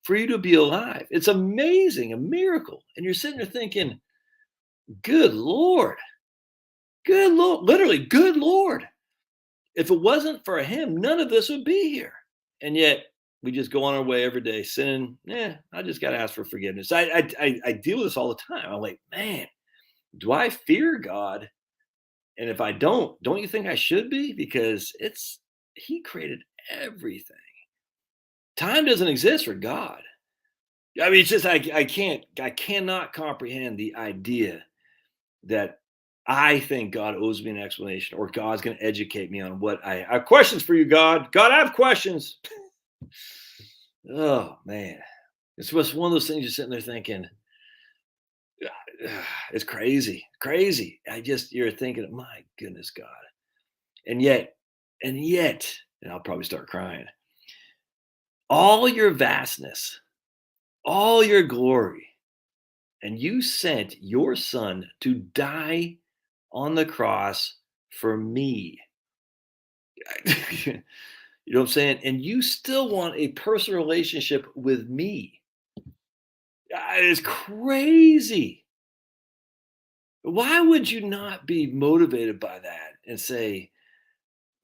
for you to be alive. It's amazing, a miracle. And you're sitting there thinking, good Lord, literally, good Lord. If it wasn't for Him, none of this would be here. And yet we just go on our way every day sinning. I just got to ask for forgiveness. I deal with this all the time. I'm like, man, do I fear God? And if I don't you think I should be? Because He created everything. Time doesn't exist for God. I mean, it's just I cannot comprehend the idea that I think God owes me an explanation, or God's going to educate me on what I have questions for you, God. God, I have questions. Oh man, it's just one of those things you're sitting there thinking, it's crazy, crazy. You're thinking, my goodness, God, and yet, and I'll probably start crying. All your vastness, all your glory, and you sent your Son to die on the cross for me. You know what I'm saying? And you still want a personal relationship with me. It's crazy. Why would you not be motivated by that and say,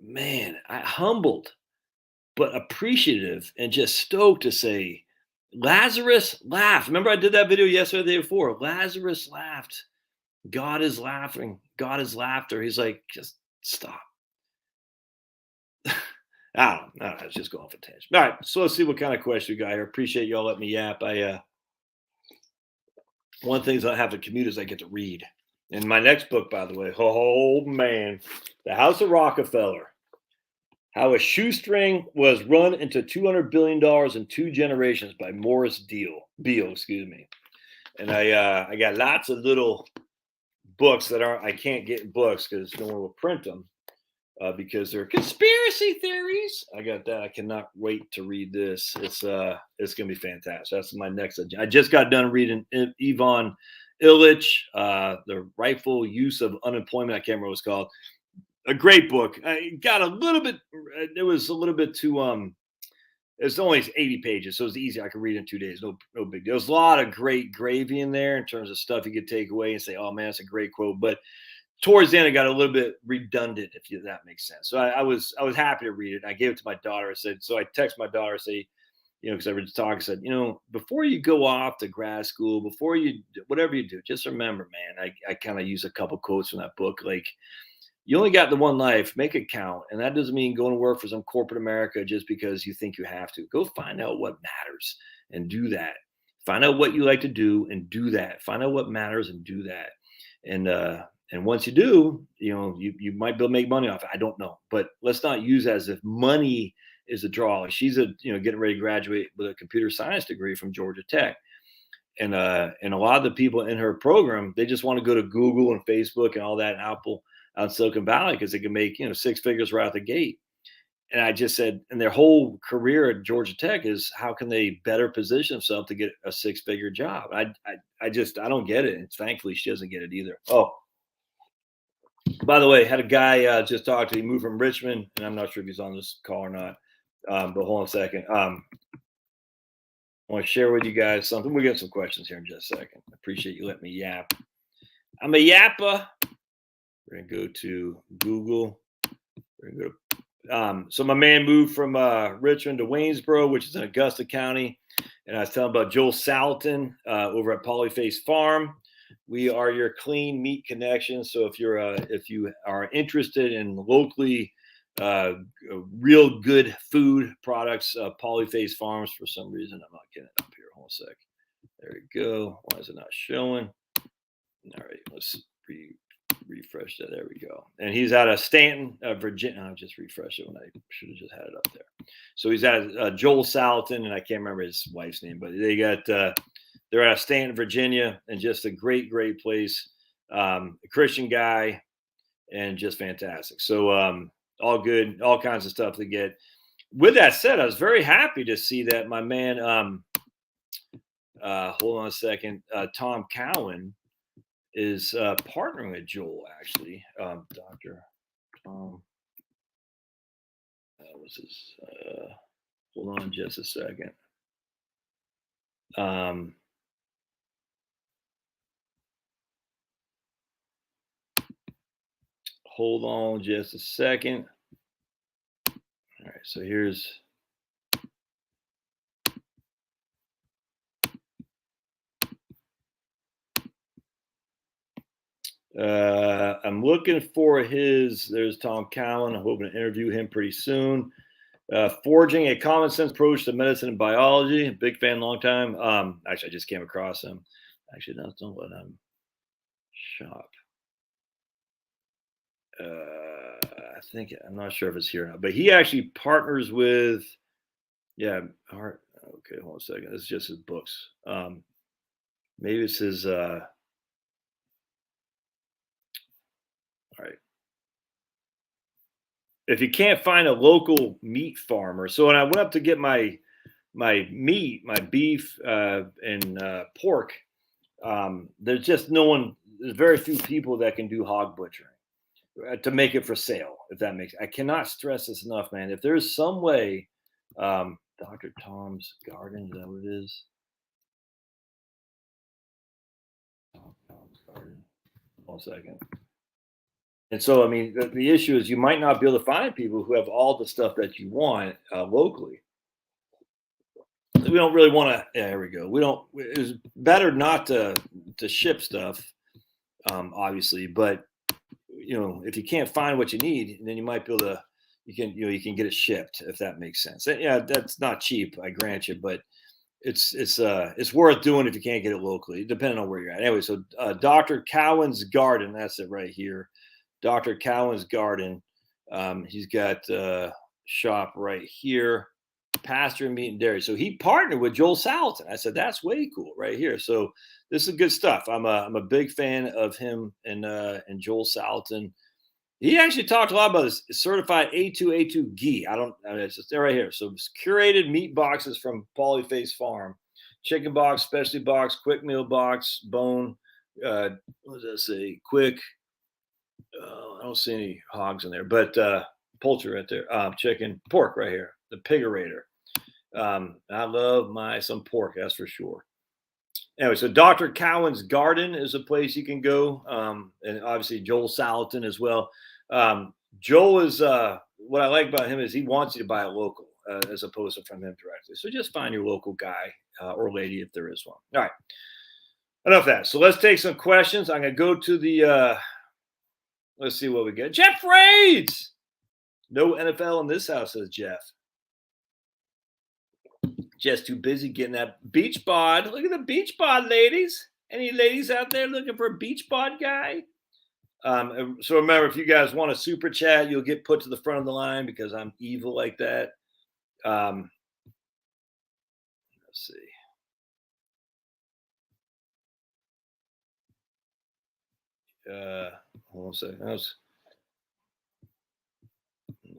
man, I humbled but appreciative and just stoked to say, Lazarus laughed. Remember, I did that video yesterday, the day before. Lazarus laughed. God is laughing. God is laughter. He's like, just stop. I don't know. I was just going for a tangent. All right, so let's see what kind of question we got here. Appreciate y'all letting me yap. One of the things I have to commute is I get to read. And my next book, by the way, oh man, The House of Rockefeller: How a Shoestring Was Run into $200 billion in 2 Generations by Morris Beal, excuse me. And I got lots of little books that I can't get in books because no one will print them. Because they're conspiracy theories. I got that. I cannot wait to read this. It's gonna be fantastic. That's my next. I just got done reading Ivan Illich, The Rightful Use of Unemployment. I can't remember what it's called. A great book. I got a little bit. It was a little bit too. It's only 80 pages, so it's easy. I could read in 2 days. No big deal. There's a lot of great gravy in there in terms of stuff you could take away and say, "Oh man, that's a great quote." But towards the end, it got a little bit redundant, if that makes sense. So I was happy to read it. I gave it to my daughter. I said, so I text my daughter, say, because I was talking, I said, before you go off to grad school, before you, whatever you do, just remember, man, I kind of use a couple quotes from that book. Like, you only got the one life, make it count. And that doesn't mean going to work for some corporate America just because you think you have to. Go find out what matters and do that. Find out what you like to do and do that. Find out what matters and do that. And once you do, you might be able to make money off it. I don't know, but let's not use it as if money is a draw. She's getting ready to graduate with a computer science degree from Georgia Tech, and a lot of the people in her program, they just want to go to Google and Facebook and all that, and Apple out in Silicon Valley because they can make 6 figures right out the gate. And I just said, and their whole career at Georgia Tech is how can they better position themselves to get a 6-figure job. I don't get it. And thankfully she doesn't get it either. Oh. By the way, had a guy just talk to me, moved from Richmond, and I'm not sure if he's on this call or not. But hold on a second. I want to share with you guys something. We'll get some questions here in just a second. I appreciate you letting me yap. I'm a yapper. We're gonna go to Google. We're gonna go so my man moved from Richmond to Waynesboro, which is in Augusta County, and I was telling about Joel Salatin over at Polyface Farm. We are your clean meat connection. So if you are interested in locally real good food products, Polyface Farms. For some reason, I'm not getting it up here. Hold on a sec. There we go. Why is it not showing? All right, let's refresh that. There we go. And he's out of Stanton, Virginia. I just refreshed it when I should have just had it up there. So he's at Joel Salatin, and I can't remember his wife's name, but they're out of Stanton, Virginia, and just a great place. A Christian guy, and just fantastic. So all good, all kinds of stuff to get. With that said, I was very happy to see that my man, hold on a second, Tom Cowan is partnering with Joel, actually. Dr. Tom, what's his, hold on just a second. Hold on just a second. All right, so here's I'm looking for there's Tom Cowan. I'm hoping to interview him pretty soon. Forging a common sense approach to medicine and biology. Big fan, long time. Actually, I just came across him. Actually, no, don't let him shop. I think, I'm not sure if it's here or not, but he actually partners with, okay, hold on a second. This is just his books. Maybe it's his, all right. If you can't find a local meat farmer, so when I went up to get my meat, my beef and pork, there's just there's very few people that can do hog butchering to make it for sale, if that makes. I cannot stress this enough, man. If there's some way, Dr. Tom's Garden, is that what it is? Tom's Garden. 1 second. And so, I mean, the issue is you might not be able to find people who have all the stuff that you want locally. We don't really want to. Yeah, there we go. We don't. It's better not to ship stuff, obviously. But if you can't find what you need, then you might be able to. You can get it shipped, if that makes sense. Yeah, that's not cheap, I grant you, but it's worth doing if you can't get it locally, depending on where you're at. Anyway, so Dr. Cowan's Garden, that's it right here. Dr. Cowan's Garden. He's got shop right here, pasture, meat, and dairy. So he partnered with Joel Salatin. I said, that's way cool right here. So this is good stuff. I'm a big fan of him and Joel Salatin. He actually talked a lot about this certified A2 ghee. It's just there right here. So it's curated meat boxes from Polyface Farm, chicken box, specialty box, quick meal box, bone. What does that say? Quick. I don't see any hogs in there, but poultry right there. Chicken, pork right here. The pigerator. I love some pork, that's for sure. Anyway, so Dr. Cowan's Garden is a place you can go, and obviously Joel Salatin as well. Joel is what I like about him is he wants you to buy it local as opposed to from him directly. So just find your local guy or lady if there is one. All right, enough of that. So let's take some questions. I'm gonna go to the. Let's see what we get. Jeff Raids. No NFL in this house, says Jeff. Just too busy getting that beach bod. Look at the beach bod, ladies. Any ladies out there looking for a beach bod guy? So remember, if you guys want a super chat, you'll get put to the front of the line because I'm evil like that. Let's see. Hold on a second.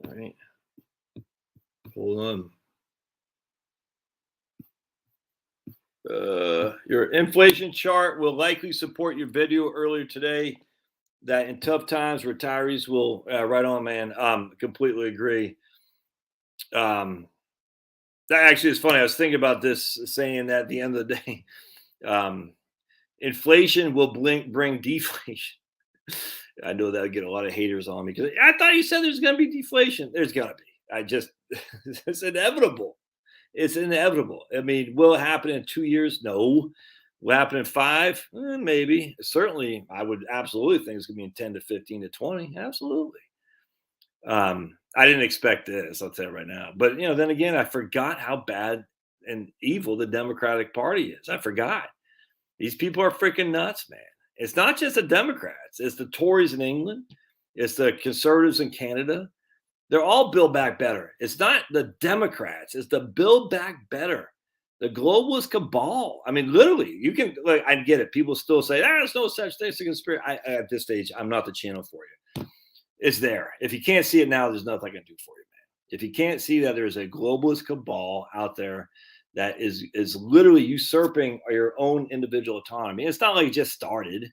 All right. Hold on. Your inflation chart will likely support your video earlier today. that in tough times, retirees will, right on, man. Completely agree. Um, that actually is funny. I was thinking about this, saying that at the end of the day, um, inflation will bring deflation. I know that would get a lot of haters on me because I thought you said there's going to be deflation. There's going to be. I just, it's inevitable. It's inevitable. I mean, will it happen in 2 years? No. Will it happen in five? Maybe. Certainly, I would absolutely think it's going to be in 10 to 15 to 20. Absolutely. I didn't expect this. I'll tell you right now. But then again, I forgot how bad and evil the Democratic Party is. I forgot. These people are freaking nuts, man. It's not just the Democrats. It's the Tories in England. It's the conservatives in Canada. They're all build back better. It's not the Democrats. It's the build back better. The globalist cabal. I mean, literally, you can. Like, I get it. People still say, there's no such thing as a conspiracy. At this stage, I'm not the channel for you. It's there. If you can't see it now, there's nothing I can do for you, man. If you can't see that there's a globalist cabal out there that is literally usurping your own individual autonomy. It's not like it just started,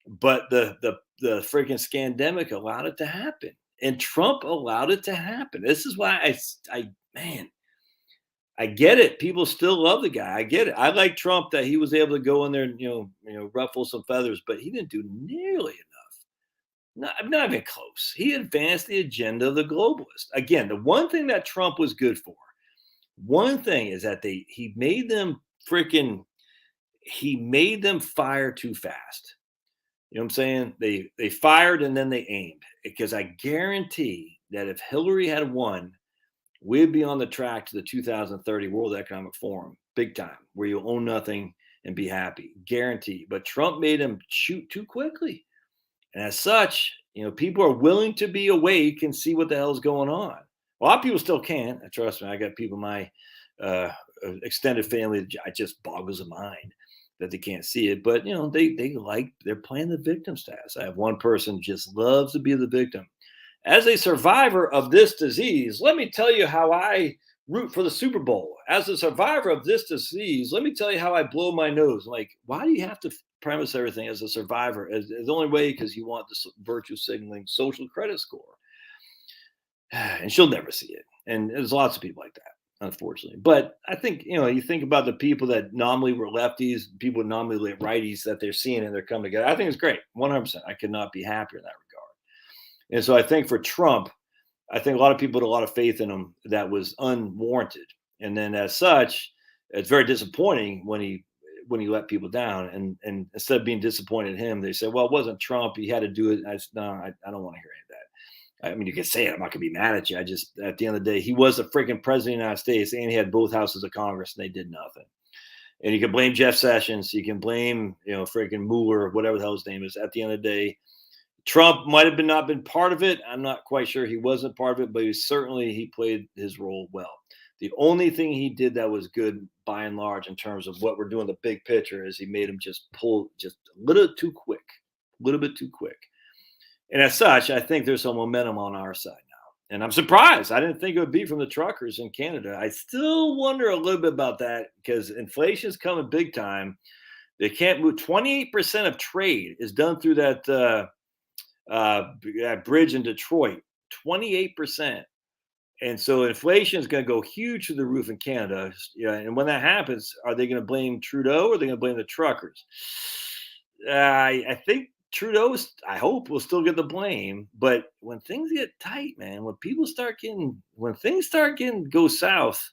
but the freaking scandemic allowed it to happen, and Trump allowed it to happen. This is why man, I get it. People still love the guy. I get it. I like Trump that he was able to go in there and ruffle some feathers, but he didn't do nearly enough. Not even close. He advanced the agenda of the globalists. Again, the one thing that Trump was good for, one thing is that he made them fire too fast. You know what I'm saying? They fired and then they aimed, because I guarantee that if Hillary had won, we'd be on the track to the 2030 World Economic Forum, big time, where you own nothing and be happy, guarantee. But Trump made him shoot too quickly. And as such, people are willing to be awake and see what the hell's going on. A lot of people still can't. Trust me, I got people in my extended family that just boggles the mind that they can't see it. But they're playing the victim status. I have one person just loves to be the victim. As a survivor of this disease, let me tell you how I root for the Super Bowl. As a survivor of this disease, let me tell you how I blow my nose. Like, why do you have to premise everything as a survivor? As the only way, because you want the virtue signaling social credit score. And she'll never see it. And there's lots of people like that, unfortunately. But I think, you think about the people that nominally were lefties, people nominally righties that they're seeing and they're coming together. I think it's great. 100%. I could not be happier in that regard. And so I think for Trump, I think a lot of people had a lot of faith in him that was unwarranted. And then as such, it's very disappointing when he let people down. And instead of being disappointed in him, they said, well, it wasn't Trump. He had to do it. I don't want to hear any of that. I mean, you can say it. I'm not going to be mad at you. I just, at the end of the day, he was the freaking president of the United States, and he had both houses of Congress, and they did nothing. And you can blame Jeff Sessions. You can blame, freaking Mueller, whatever the hell his name is. At the end of the day, Trump might have not been part of it. I'm not quite sure he wasn't part of it, but he played his role well. The only thing he did that was good, by and large, in terms of what we're doing, the big picture, is he made him just pull just a little bit too quick. And as such, I think there's some momentum on our side now. And I'm surprised. I didn't think it would be from the truckers in Canada. I still wonder a little bit about that, because inflation is coming big time. They can't move. 28% of trade is done through that bridge in Detroit. 28%. And so inflation is going to go huge through the roof in Canada. Yeah, and when that happens, are they going to blame Trudeau or are they going to blame the truckers? I think Trudeau, I hope, will still get the blame. But when things get tight, man, when things start go south,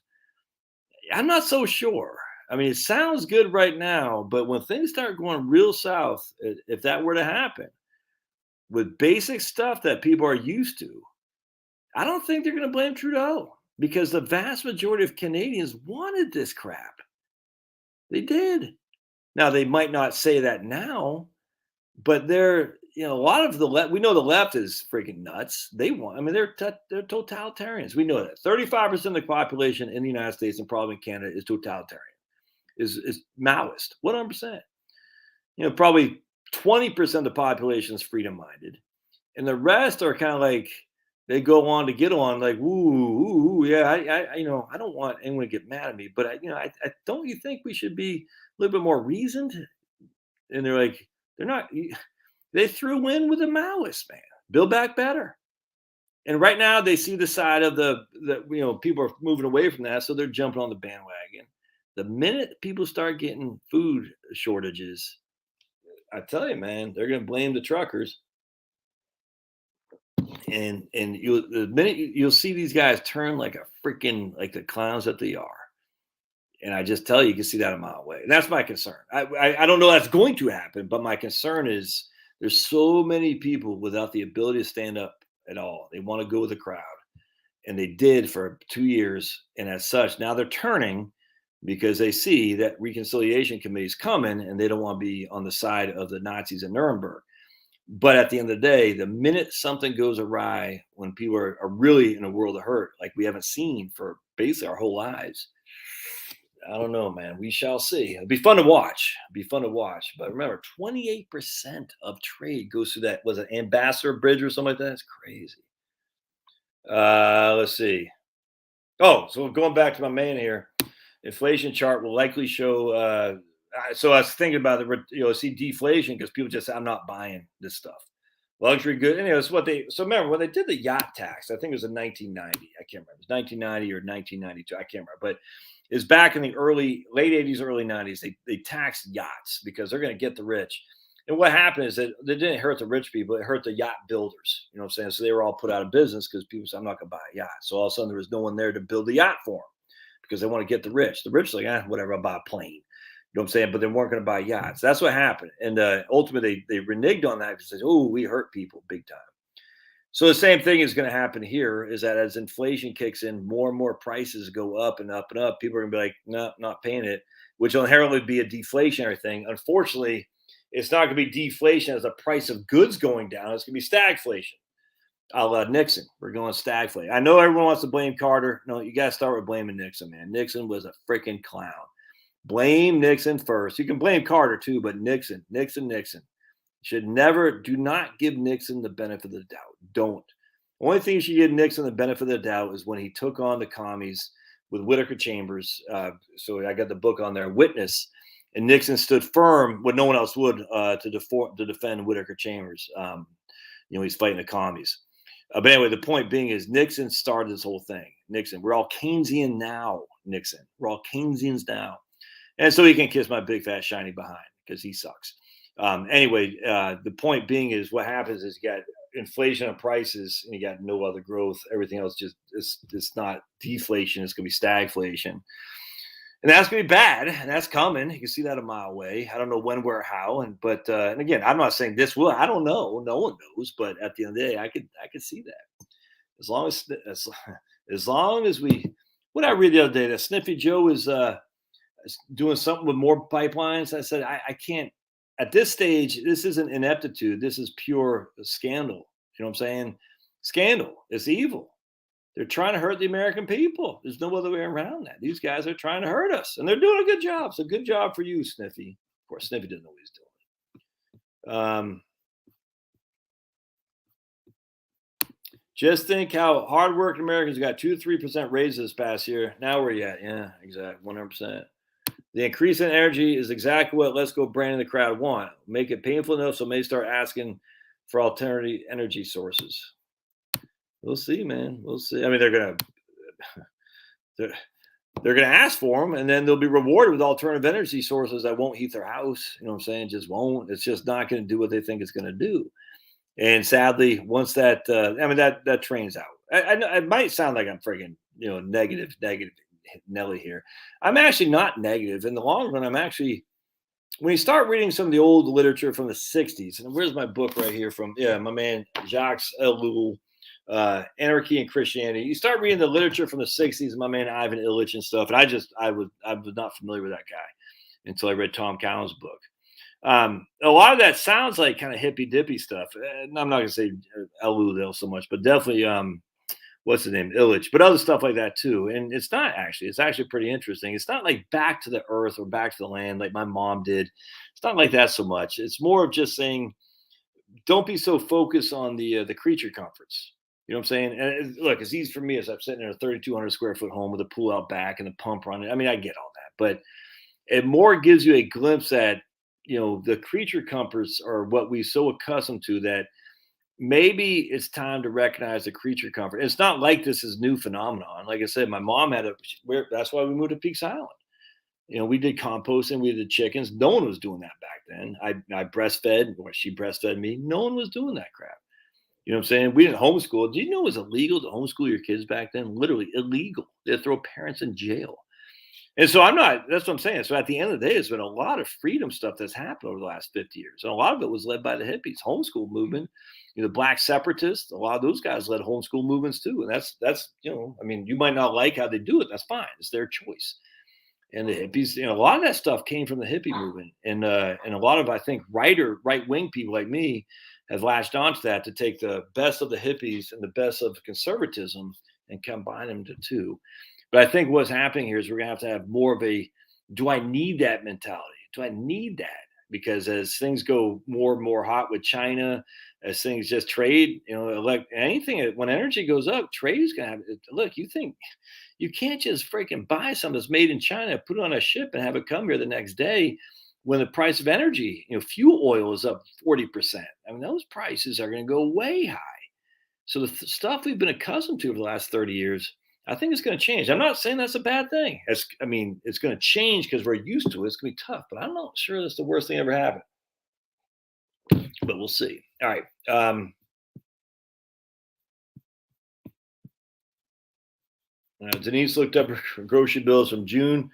I'm not so sure. I mean, it sounds good right now, but when things start going real south, if that were to happen, with basic stuff that people are used to, I don't think they're going to blame Trudeau, because the vast majority of Canadians wanted this crap. They did. Now, they might not say that now, but they're, a lot of the left, we know the left is freaking nuts. They're totalitarians. We know that 35% of the population in the United States and probably in Canada is totalitarian, is Maoist, 100%. Probably 20% of the population is freedom-minded. And the rest are kind of like, they go on to get on, like, ooh, yeah, I don't want anyone to get mad at me, but I don't you think we should be a little bit more reasoned? And they're like, they're not. They threw in with the Maoists, man. Build back better. And right now they see the side of the people are moving away from that, so they're jumping on the bandwagon. The minute people start getting food shortages, I tell you, man, they're going to blame the truckers. And the minute you'll see these guys turn like like the clowns that they are. And I just tell you, you can see that a mile away. And that's my concern. I don't know that's going to happen, but my concern is there's so many people without the ability to stand up at all. They want to go with the crowd. And they did for 2 years. And as such, now they're turning because they see that reconciliation committee is coming and they don't want to be on the side of the Nazis in Nuremberg. But at the end of the day, the minute something goes awry, when people are really in a world of hurt, like we haven't seen for basically our whole lives, I don't know, man. We shall see. It'll be fun to watch. But remember, 28% of trade goes through that. Was it Ambassador Bridge or something like that? That's crazy. Let's see. Oh, so going back to my man here, inflation chart will likely show. So I was thinking about see deflation because people just say, I'm not buying this stuff. Luxury good. Anyway, that's what they. So remember when they did the yacht tax, I think it was in 1990. I can't remember. It was 1990 or 1992. I can't remember, but it's back in the late 80s, early 90s. They taxed yachts because they're going to get the rich. And what happened is that they didn't hurt the rich people; it hurt the yacht builders. You know what I'm saying? So they were all put out of business because people said, "I'm not going to buy a yacht." So all of a sudden, there was no one there to build the yacht for them because they want to get the rich. The rich are like, whatever, I'll buy a plane. You know what I'm saying? But they weren't going to buy yachts. That's what happened. And ultimately, they reneged on that because they said, oh, we hurt people big time. So the same thing is going to happen here is that as inflation kicks in, more and more prices go up and up and up. People are going to be like, no, not paying it, which will inherently be a deflationary thing. Unfortunately, it's not going to be deflation as the price of goods going down. It's going to be stagflation. Nixon. We're going stagflation. I know everyone wants to blame Carter. No, you got to start with blaming Nixon, man. Nixon was a freaking clown. Blame Nixon first. You can blame Carter too, but Nixon. Do not give Nixon the benefit of the doubt. Don't. The only thing you should give Nixon the benefit of the doubt is when he took on the commies with Whittaker Chambers. So I got the book on there, Witness. And Nixon stood firm when no one else would to defend Whittaker Chambers. He's fighting the commies. But anyway, the point being is Nixon started this whole thing. Nixon. We're all Keynesian now, Nixon. We're all Keynesians now. And so he can kiss my big fat shiny behind because he sucks. Anyway, the point being is what happens is you got inflation on prices and you got no other growth. Everything else it's not deflation. It's going to be stagflation. And that's going to be bad. And that's coming. You can see that a mile away. I don't know when, where, how. And again, I'm not saying this will. I don't know. No one knows. But at the end of the day, I could see that. As long as we, what I read the other day, that Sniffy Joe is doing something with more pipelines. I said, I can't, at this stage, this isn't ineptitude. This is pure scandal. You know what I'm saying? Scandal. It's evil. They're trying to hurt the American people. There's no other way around that. These guys are trying to hurt us, and they're doing a good job. So good job for you, Sniffy. Of course, Sniffy doesn't know what he's doing. Just think how hardworking Americans got 2 to 3% raises this past year. Now where you at? Yeah, exactly, 100%. The increase in energy is exactly what Let's Go Brandon the crowd want. Make it painful enough so may start asking for alternative energy sources. We'll see, man. We'll see. I mean, they're gonna ask for them, and then they'll be rewarded with alternative energy sources that won't heat their house. You know what I'm saying? Just won't. It's just not going to do what they think it's going to do. And sadly, once that, that train's out. It might sound like I'm freaking, negative Nelly here. I'm actually not negative. In the long run, I'm actually, when you start reading some of the old literature from the 60s, and where's my book right here from? Yeah, my man Jacques Ellul, Anarchy and Christianity. You start reading the literature from the 60s, my man Ivan Illich and stuff, and I was not familiar with that guy until I read Tom Cowan's book. A lot of that sounds like kind of hippy dippy stuff. And I'm not going to say Ellul so much, but definitely what's the name, Illich, but other stuff like that too. And it's actually pretty interesting. It's not like back to the earth or back to the land like my mom did. It's not like that so much. It's more of just saying, don't be so focused on the creature comforts. You know what I'm saying? And look, it's easy for me as I'm sitting in a 3,200 square foot home with a pool out back and a pump running. I mean, I get all that, but it more gives you a glimpse at the creature comforts are what we so accustomed to that maybe it's time to recognize the creature comfort. It's not like this is new phenomenon. Like I said, my mom had that's why we moved to Peaks Island. We did composting, we did chickens. No one was doing that back then. I breastfed, or she breastfed me. No one was doing that crap. You know what I'm saying? We didn't homeschool. Do you know it was illegal to homeschool your kids back then? Literally illegal. They'd throw parents in jail. And so that's what I'm saying. So at the end of the day, there's been a lot of freedom stuff that's happened over the last 50 years. And a lot of it was led by the hippies, homeschool movement, the black separatists, a lot of those guys led homeschool movements too. And that's, you might not like how they do it. That's fine. It's their choice. And the hippies, a lot of that stuff came from the hippie movement. And a lot of, I think, right-wing people like me have latched onto that to take the best of the hippies and the best of conservatism and combine them to two. But I think what's happening here is we're going to have more of a, do I need that mentality? Do I need that? Because as things go more and more hot with China, as things just trade, like anything, when energy goes up, trade is going to have, look, you can't just freaking buy something that's made in China, put it on a ship and have it come here the next day when the price of energy, fuel oil is up 40%. I mean, those prices are going to go way high. So the stuff we've been accustomed to over the last 30 years, I think it's going to change. I'm not saying that's a bad thing. It's going to change because we're used to it. It's going to be tough, but I'm not sure that's the worst thing ever happened. But we'll see. All right. Denise looked up her grocery bills from June.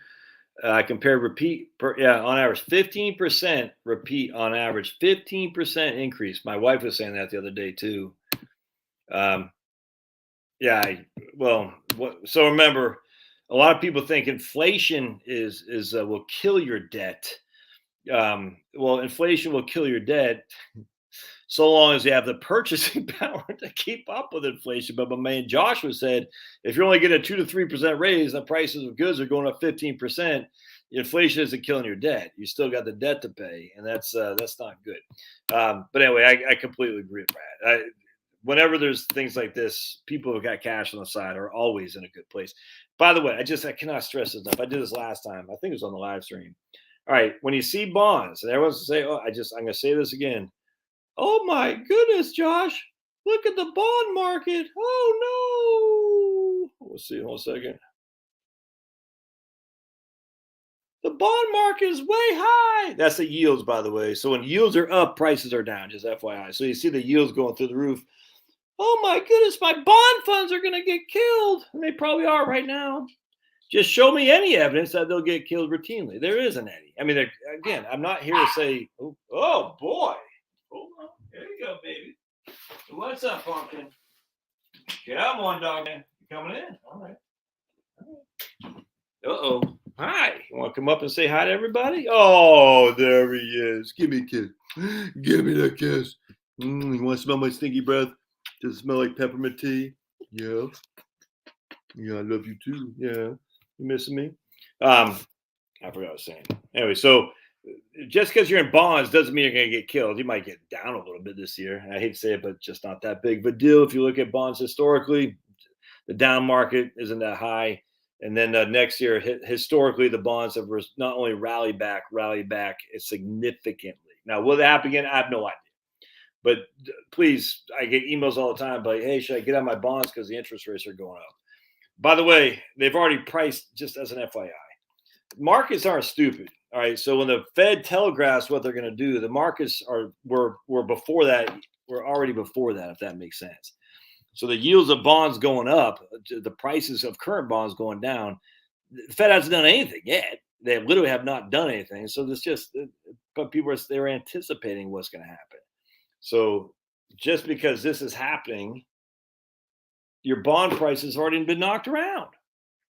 Compared on average, 15% repeat on average, 15% increase. My wife was saying that the other day too. So remember, a lot of people think inflation will kill your debt. Inflation will kill your debt so long as you have the purchasing power to keep up with inflation. But my man Joshua said, if you're only getting a 2 to 3% raise, the prices of goods are going up 15%. Inflation isn't killing your debt. You still got the debt to pay, and that's not good. But anyway, I completely agree with Brad. Whenever there's things like this, people who got cash on the side are always in a good place. By the way, I cannot stress this enough. I did this last time. I think it was on the live stream. All right, when you see bonds, and everyone's say, I'm going to say this again. Oh my goodness, Josh, look at the bond market. Oh no. Let's see, hold a second. The bond market is way high. That's the yields, by the way. So when yields are up, prices are down, just FYI. So you see the yields going through the roof. Oh my goodness, my bond funds are going to get killed. And they probably are right now. Just show me any evidence that they'll get killed routinely. There isn't any. I mean, again, I'm not here to say, oh boy. Hold on. There you go, baby. What's up, pumpkin? Come on, dog. You coming in? All right. Uh-oh. Hi. You want to come up and say hi to everybody? Oh, there he is. Give me a kiss. Give me that kiss. You want to smell my stinky breath? Does it smell like peppermint tea? Yeah. Yeah, I love you too. Yeah. You missing me? I forgot what I was saying. Anyway, so just because you're in bonds doesn't mean you're going to get killed. You might get down a little bit this year. I hate to say it, but just not that big of a deal. If you look at bonds historically, the down market isn't that high. And then next year, historically, the bonds have not only rallied back significantly. Now, will that happen again? I have no idea. But please, I get emails all the time like, hey, should I get out my bonds because the interest rates are going up? By the way, they've already priced, just as an FYI. Markets aren't stupid. All right. So when the Fed telegraphs what they're going to do, the markets were before that. We're already before that, if that makes sense. So the yields of bonds going up, the prices of current bonds going down. The Fed hasn't done anything yet. They literally have not done anything. So it's just, but they're anticipating what's going to happen. So just because this is happening, your bond price has already been knocked around.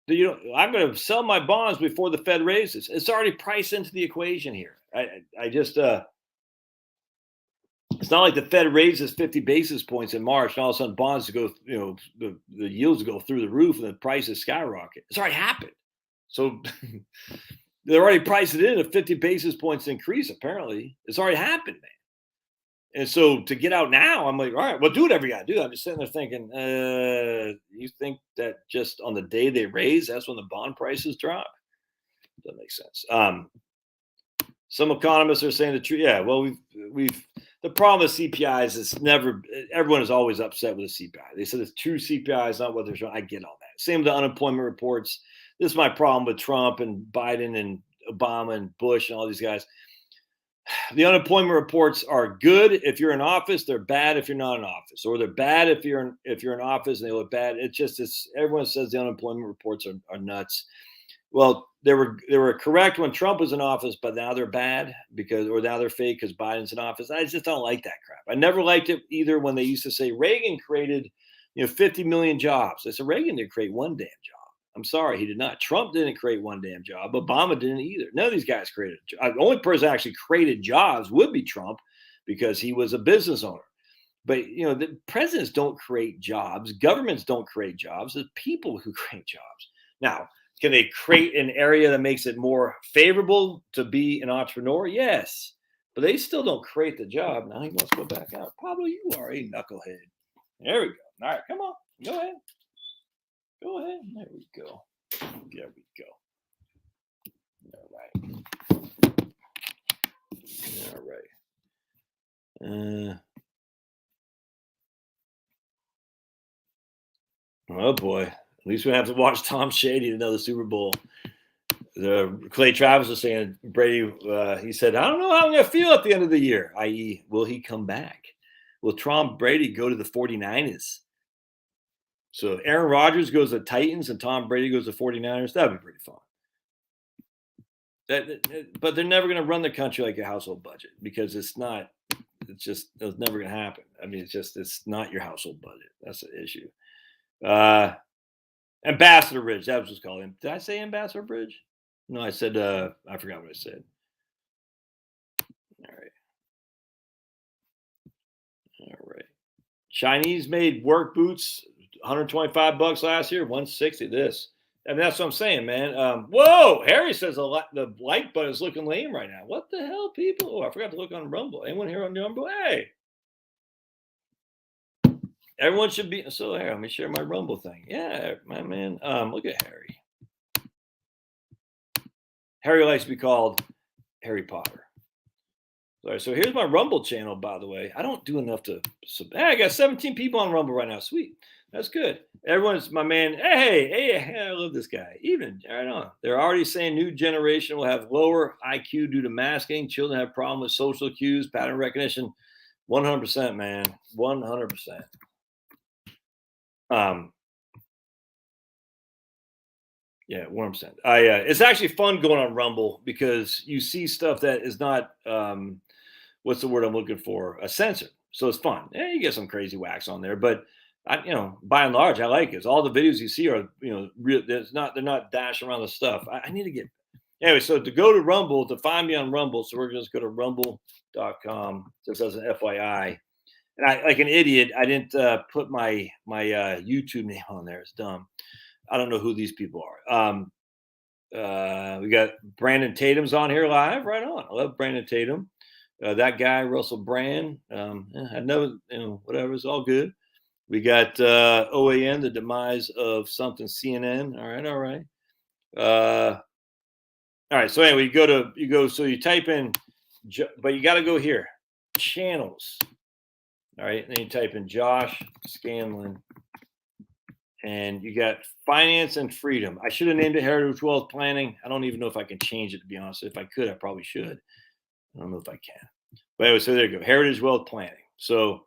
I'm going to sell my bonds before the Fed raises. It's already priced into the equation here. It's not like the Fed raises 50 basis points in March and all of a sudden bonds go, the yields go through the roof and the prices skyrocket. It's already happened. So they're already priced it in a 50 basis points increase. Apparently, it's already happened, man. And so to get out now, I'm like, all right, well, do whatever you got to do. I'm just sitting there thinking, you think that just on the day they raise, that's when the bond prices drop? That makes sense. Some economists are saying the truth. Yeah, well, we've the problem with CPIs is never everyone is always upset with the CPI. They said it's true CPI is not what they're showing. I get all that. Same with the unemployment reports. This is my problem with Trump and Biden and Obama and Bush and all these guys. The unemployment reports are good if you're in office. They're bad if you're not in office, or they're bad if you're in office and they look bad. It's everyone says the unemployment reports are nuts. Well, they were correct when Trump was in office, but now they're bad or now they're fake because Biden's in office. I just don't like that crap. I never liked it either when they used to say Reagan created 50 million jobs. I said Reagan didn't create one damn job. I'm sorry, he did not. Trump didn't create one damn job. Obama didn't either. None of these guys created. The only person that actually created jobs would be Trump because he was a business owner. But the presidents don't create jobs. Governments don't create jobs. It's people who create jobs. Now, can they create an area that makes it more favorable to be an entrepreneur? Yes. But they still don't create the job. Now he wants to go back out. Pablo, you are a knucklehead. There we go. All right, come on. Go ahead. Go ahead. There we go. There we go. All right. All right. Oh boy. At least we don't have to watch Tom Shady to know the Super Bowl. Clay Travis was saying Brady. He said, "I don't know how I'm going to feel at the end of the year. I.e., will he come back? Will Tom Brady go to the 49ers? So if Aaron Rodgers goes to Titans and Tom Brady goes to 49ers, that'd be pretty fun. But they're never going to run the country like a household budget because it's not. It's never going to happen. I mean, it's not your household budget. That's the issue." Ambassador Bridge, that was what's called him. Did I say Ambassador Bridge? No, I said I forgot what I said. All right. Chinese made work boots, $125 last year, 160 this. I mean, that's what I'm saying, man. Whoa, Harry says the like button is looking lame right now. What the hell, people? Oh, I forgot to look on Rumble. Anyone here on Rumble? Hey. Everyone should be so there. Let me share my Rumble thing. Yeah, my man. Look at Harry. Harry likes to be called Harry Potter. Sorry, so here's my Rumble channel, by the way. I don't do enough to. I got 17 people on Rumble right now. Sweet. That's good. Everyone's my man. Hey, I love this guy. Even right on. They're already saying new generation will have lower IQ due to masking. Children have problem with social cues, pattern recognition. 100%, man. 100%. Yeah, 100%. It's actually fun going on Rumble because you see stuff that is not what's the word I'm looking for? A censored. So it's fun. Yeah, you get some crazy wax on there, but by and large, I like it. All the videos you see are, real. They're not dashing around the stuff. I need to get anyway. So to go to Rumble, to find me on Rumble, so we're just go to rumble.com just as an FYI. And I, like an idiot, I didn't put my YouTube name on there. It's dumb. I don't know who these people are. We got Brandon Tatum's on here live. Right on. I love Brandon Tatum. That guy, Russell Brand. I know, whatever. It's all good. We got OAN, the demise of something CNN. All right. All right. So anyway, you type in, but you got to go here, channels. All right. And then you type in Josh Scanlon. And you got finance and freedom. I should have named it Heritage Wealth Planning. I don't even know if I can change it, to be honest. If I could, I probably should. I don't know if I can. But anyway, so there you go. Heritage Wealth Planning. So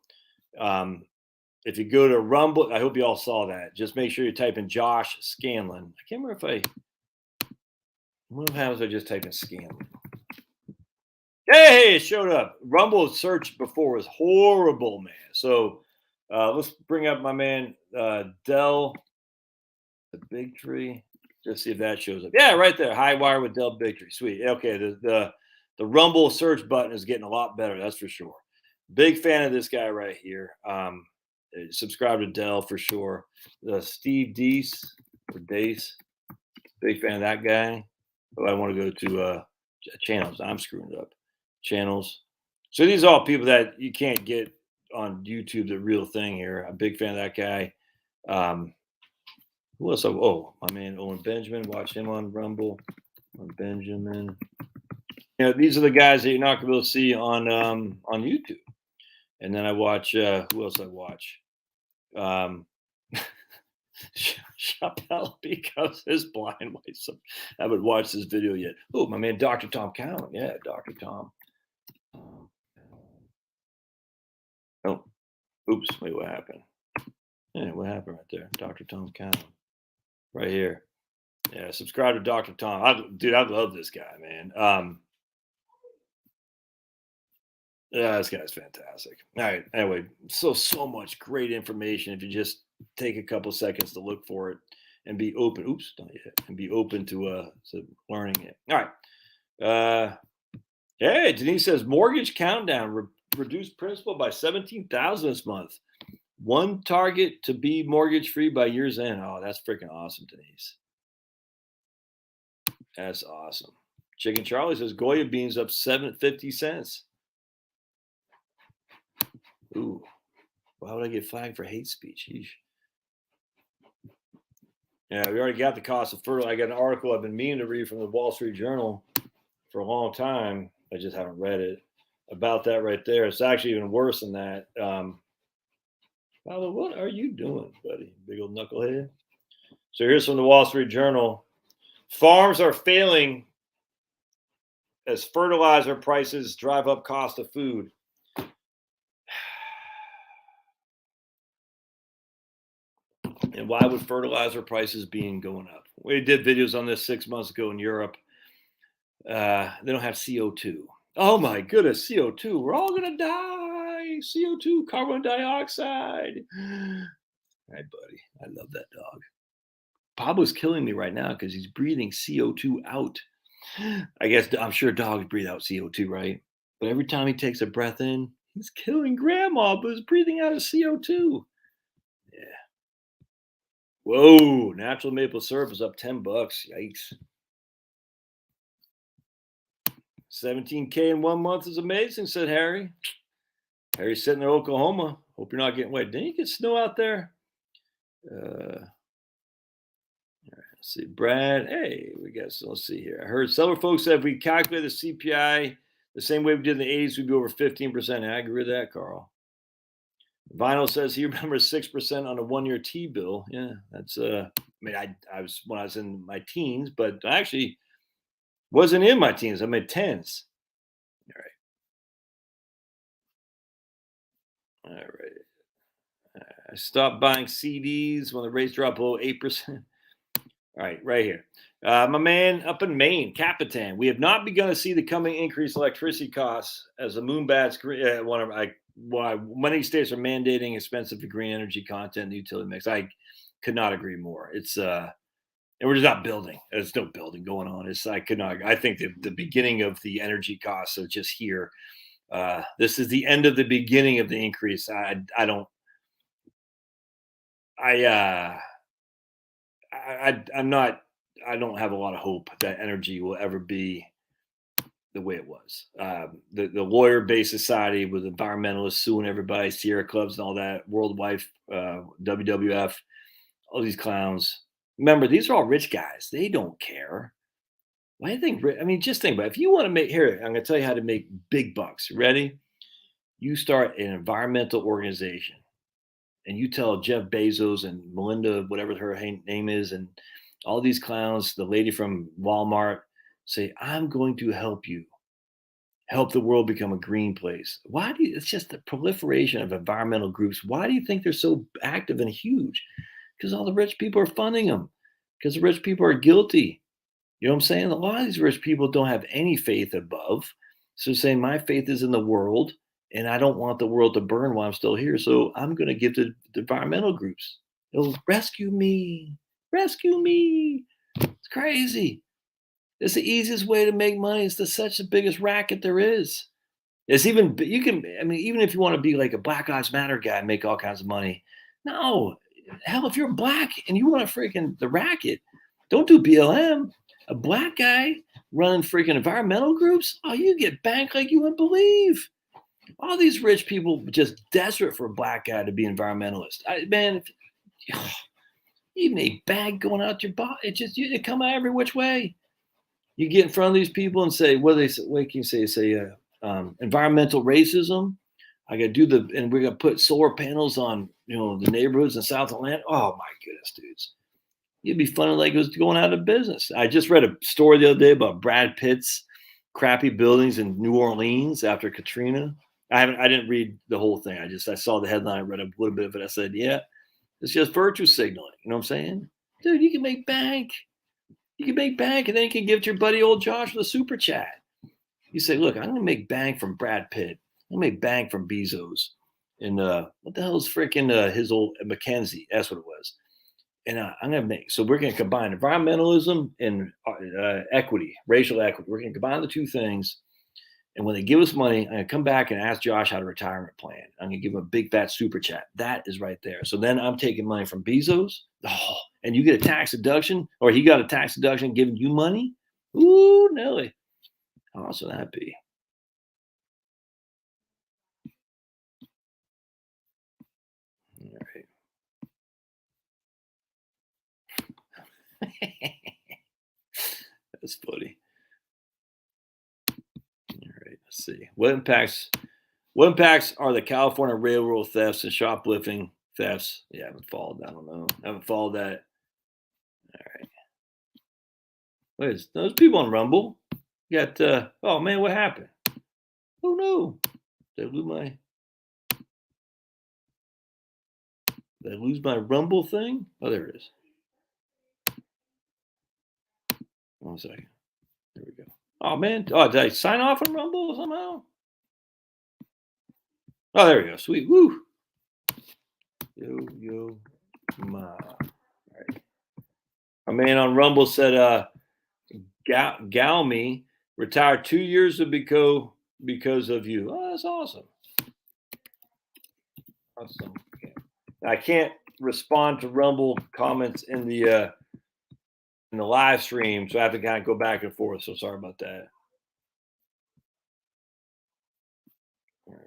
if you go to Rumble, I hope you all saw that. Just make sure you type in Josh Scanlon. I can't remember what happens if I just type in Scanlon. Hey, it showed up. Rumble search before was horrible, man. So let's bring up my man Dell, the Big Tree. Just see if that shows up. Yeah, right there. High wire with Dell Big Tree. Sweet. Okay, the Rumble search button is getting a lot better. That's for sure. Big fan of this guy right here. Subscribe to Dell for sure. Steve Deese or Dace. Big fan of that guy. But I want to go to channels. I'm screwing it up. Channels. So these are all people that you can't get on YouTube, the real thing here. I'm a big fan of that guy. Who else? My man Owen Benjamin. Watch him on Rumble. Owen Benjamin. these are the guys that you're not going to be able to see on YouTube. And then I watch, who else I watch? Chappelle, because his blind wife. So I haven't watched this video yet. Oh, my man, Dr. Tom Cowan. Yeah, Dr. Tom. Oh, oops. Wait, what happened? Yeah, what happened right there? Dr. Tom Cowan. Right here. Yeah, subscribe to Dr. Tom. I love this guy, man. Yeah, this guy's fantastic. All right. Anyway, so much great information if you just take a couple seconds to look for it and be open. Oops, not yet. And be open to learning it. All right. Hey, Denise says mortgage countdown reduced principal by 17,000 this month. One target to be mortgage free by year's end. Oh, that's freaking awesome, Denise. That's awesome. Chicken Charlie says Goya beans up 7.50 cents. Ooh, why would I get flagged for hate speech? Yeesh. Yeah, we already got the cost of fertilizer. I got an article I've been meaning to read from the Wall Street Journal for a long time. I just haven't read it about that right there. It's actually even worse than that. Paolo, what are you doing, buddy? Big old knucklehead. So here's from the Wall Street Journal. Farms are failing as fertilizer prices drive up cost of food. And why would fertilizer prices be going up? We did videos on this 6 months ago in Europe. They don't have CO2. Oh my goodness, CO2. We're all going to die. CO2, carbon dioxide. All right, buddy. I love that dog. Pablo's killing me right now because he's breathing CO2 out. I guess I'm sure dogs breathe out CO2, right? But every time he takes a breath in, he's killing grandma, but he's breathing out of CO2. Yeah. Whoa, natural maple syrup is up $10. Yikes. 17K in 1 month is amazing, said Harry. Harry's sitting in Oklahoma. Hope you're not getting wet. Didn't you get snow out there? All right, let's see. Brad, hey, let's see here. I heard several folks said if we calculate the CPI the same way we did in the 80s, we'd be over 15%. I agree with that, Carl. Vinyl says he remembers 6% on a 1-year T-bill. Yeah, that's I was when I was in my teens, but I actually wasn't in my teens. I'm in tens. All right. I stopped buying CDs when the rates dropped below 8%. All right here. My man up in Maine, Capitan. We have not begun to see the coming increased electricity costs as the moonbats. Why many states are mandating expensive green energy content in the utility mix. I could not agree more. It's and we're just not building. There's no building going on. I think the beginning of the energy costs are just here. This is the end of the beginning of the increase. I don't have a lot of hope that energy will ever be the way it was. The lawyer-based society with environmentalists suing everybody, Sierra Clubs and all that, Worldwide, WWF, all these clowns. Remember, these are all rich guys. They don't care. Why do you think? I mean, just think about it. If you want to make here, I'm going to tell you how to make big bucks. Ready? You start an environmental organization, and you tell Jeff Bezos and Melinda, whatever her name is, and all these clowns, the lady from Walmart, say, I'm going to help the world become a green place. It's just the proliferation of environmental groups. Why do you think they're so active and huge? Because all the rich people are funding them, because the rich people are guilty. You know what I'm saying? A lot of these rich people don't have any faith above. So saying my faith is in the world and I don't want the world to burn while I'm still here. So I'm going to give to the environmental groups. They'll rescue me. Rescue me. It's crazy. It's the easiest way to make money. It's such the biggest racket there is. Even if you want to be like a Black Lives Matter guy and make all kinds of money. No. Hell, if you're black and you want to freaking the racket, don't do BLM. A black guy running freaking environmental groups, oh, you get banked like you wouldn't believe. All these rich people just desperate for a black guy to be environmentalist. Even a bag going out your body, it come out every which way. You get in front of these people and say, what do they say? What can you say? Say environmental racism. I got to do and we're gonna put solar panels on, the neighborhoods in South Atlanta. Oh my goodness, dudes, you'd be funny like it was going out of business. I just read a story the other day about Brad Pitt's crappy buildings in New Orleans after Katrina. I didn't read the whole thing. I saw the headline, read a little bit of it. I said, yeah, it's just virtue signaling. You know what I'm saying? Dude, you can make bank. You can make bank, and then you can give it to your buddy old Josh with a super chat. You say, look, I'm going to make bank from Brad Pitt. I'm going to make bank from Bezos. And what the hell is freaking his old McKenzie? That's what it was. And I'm going to make, so we're going to combine environmentalism and equity, racial equity. We're going to combine the two things. And when they give us money, I'm going to come back and ask Josh how to retirement plan. I'm going to give him a big fat super chat. That is right there. So then I'm taking money from Bezos. Oh, and you get a tax deduction, or he got a tax deduction giving you money. Ooh, Nelly. How awesome would that be? All right. That's funny. All right, let's see. What impacts are the California railroad thefts and shoplifting thefts? Yeah, I haven't followed that. I don't know. I haven't followed that. All right. Wait, those people on Rumble got oh man, what happened? Oh no. Did I lose my Rumble thing? Oh, there it is. 1 second. There we go. Oh man. Oh, did I sign off on Rumble somehow? Oh, there we go. Sweet. Woo. Yo, ma. All right. A man on Rumble said, Galmi retired 2 years ago because of you. Oh, that's awesome. Awesome. I can't respond to Rumble comments in the live stream, so I have to kind of go back and forth. So sorry about that. All right.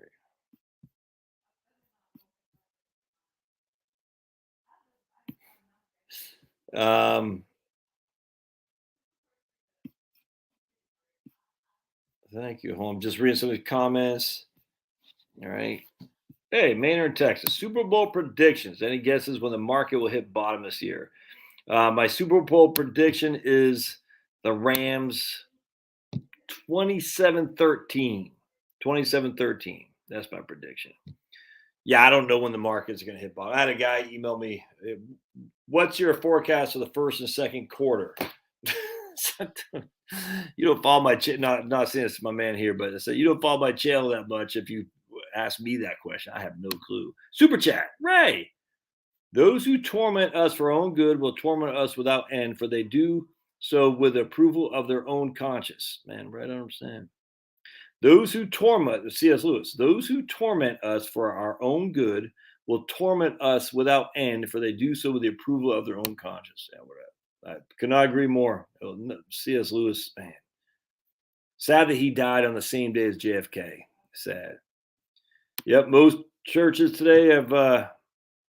Thank you. I'm just reading some of the comments. All right. Hey, Maynard, Texas. Super Bowl predictions. Any guesses when the market will hit bottom this year? My Super Bowl prediction is the Rams 27-13. 27-13. That's my prediction. Yeah, I don't know when the market's going to hit bottom. I had a guy email me, what's your forecast for the first and second quarter? You don't follow my channel. Not saying it's my man here, but I said you don't follow my channel that much. If you ask me that question, I have no clue. Super chat, Ray. Those who torment us for our own good will torment us without end, for they do so with approval of their own conscience. Man, right? I don't understand. Those who torment, C.S. Lewis, those who torment us for our own good will torment us without end, for they do so with the approval of their own conscience. Yeah, I could not agree more. C.S. Lewis, man. Sad that he died on the same day as JFK. Sad. Yep, most churches today have.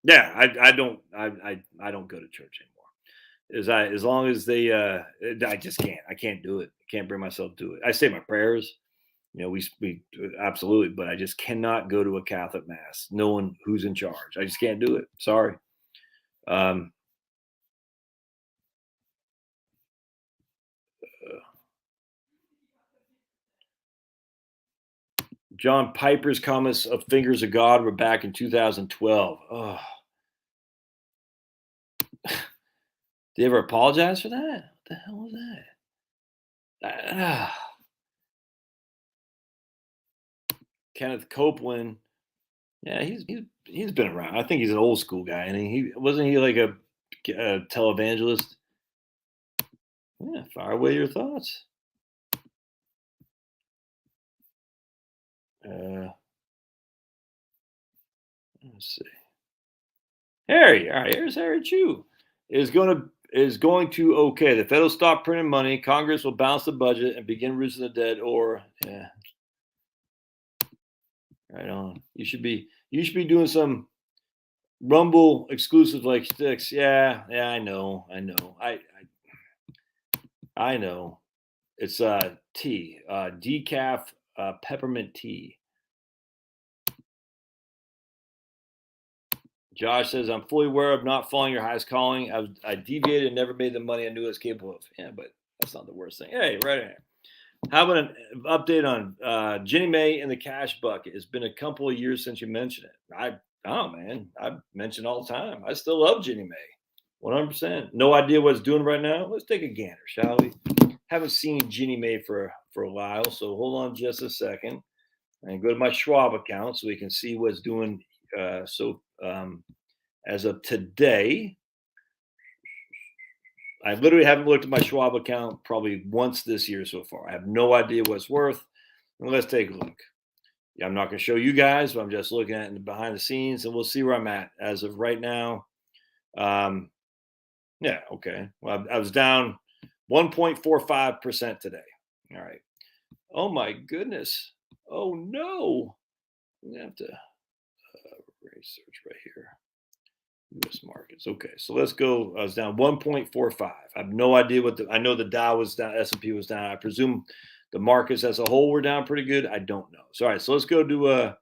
Yeah, I don't go to church anymore. As long as they, I just can't. I can't do it. I can't bring myself to it. I say my prayers. We absolutely, but I just cannot go to a Catholic mass knowing who's in charge. I just can't do it. Sorry. John Piper's comments of Fingers of God were back in 2012. Oh. Did you ever apologize for that? What the hell was that? Kenneth Copeland. Yeah, he's been around. I think he's an old school guy, and he wasn't he like a televangelist. Yeah, fire away your thoughts. Let's see. Harry, all right, here's Harry Chu. Is going to okay. The Fed will stop printing money. Congress will balance the budget and begin reducing the debt. Or yeah, right on. You should be doing some Rumble exclusive like sticks. Yeah, I know. I know. It's tea, decaf peppermint tea. Josh says, I'm fully aware of not following your highest calling. I deviated and never made the money I knew I was capable of. Yeah, but that's not the worst thing. Hey, right in here. How about an update on Ginnie Mae and the cash bucket? It's been a couple of years since you mentioned it. I don't know, man. I mention all the time. I still love Ginnie Mae. 100%. No idea what it's doing right now. Let's take a gander, shall we? Haven't seen Ginnie Mae for a while, so hold on just a second and go to my Schwab account so we can see what it's doing. As of today, I literally haven't looked at my Schwab account probably once this year so far. I have no idea what it's worth. And let's take a look. Yeah, I'm not going to show you guys, but I'm just looking at it behind the scenes, and we'll see where I'm at as of right now. Yeah, okay. Well, I was down 1.45% today. All right. Oh my goodness. Oh no. I'm gonna have to research right here. U.S. markets. Okay, so let's go. I was down 1.45. I have no idea what I know the Dow was down, S&P was down. I presume the markets as a whole were down pretty good. I don't know. So all right, so let's go to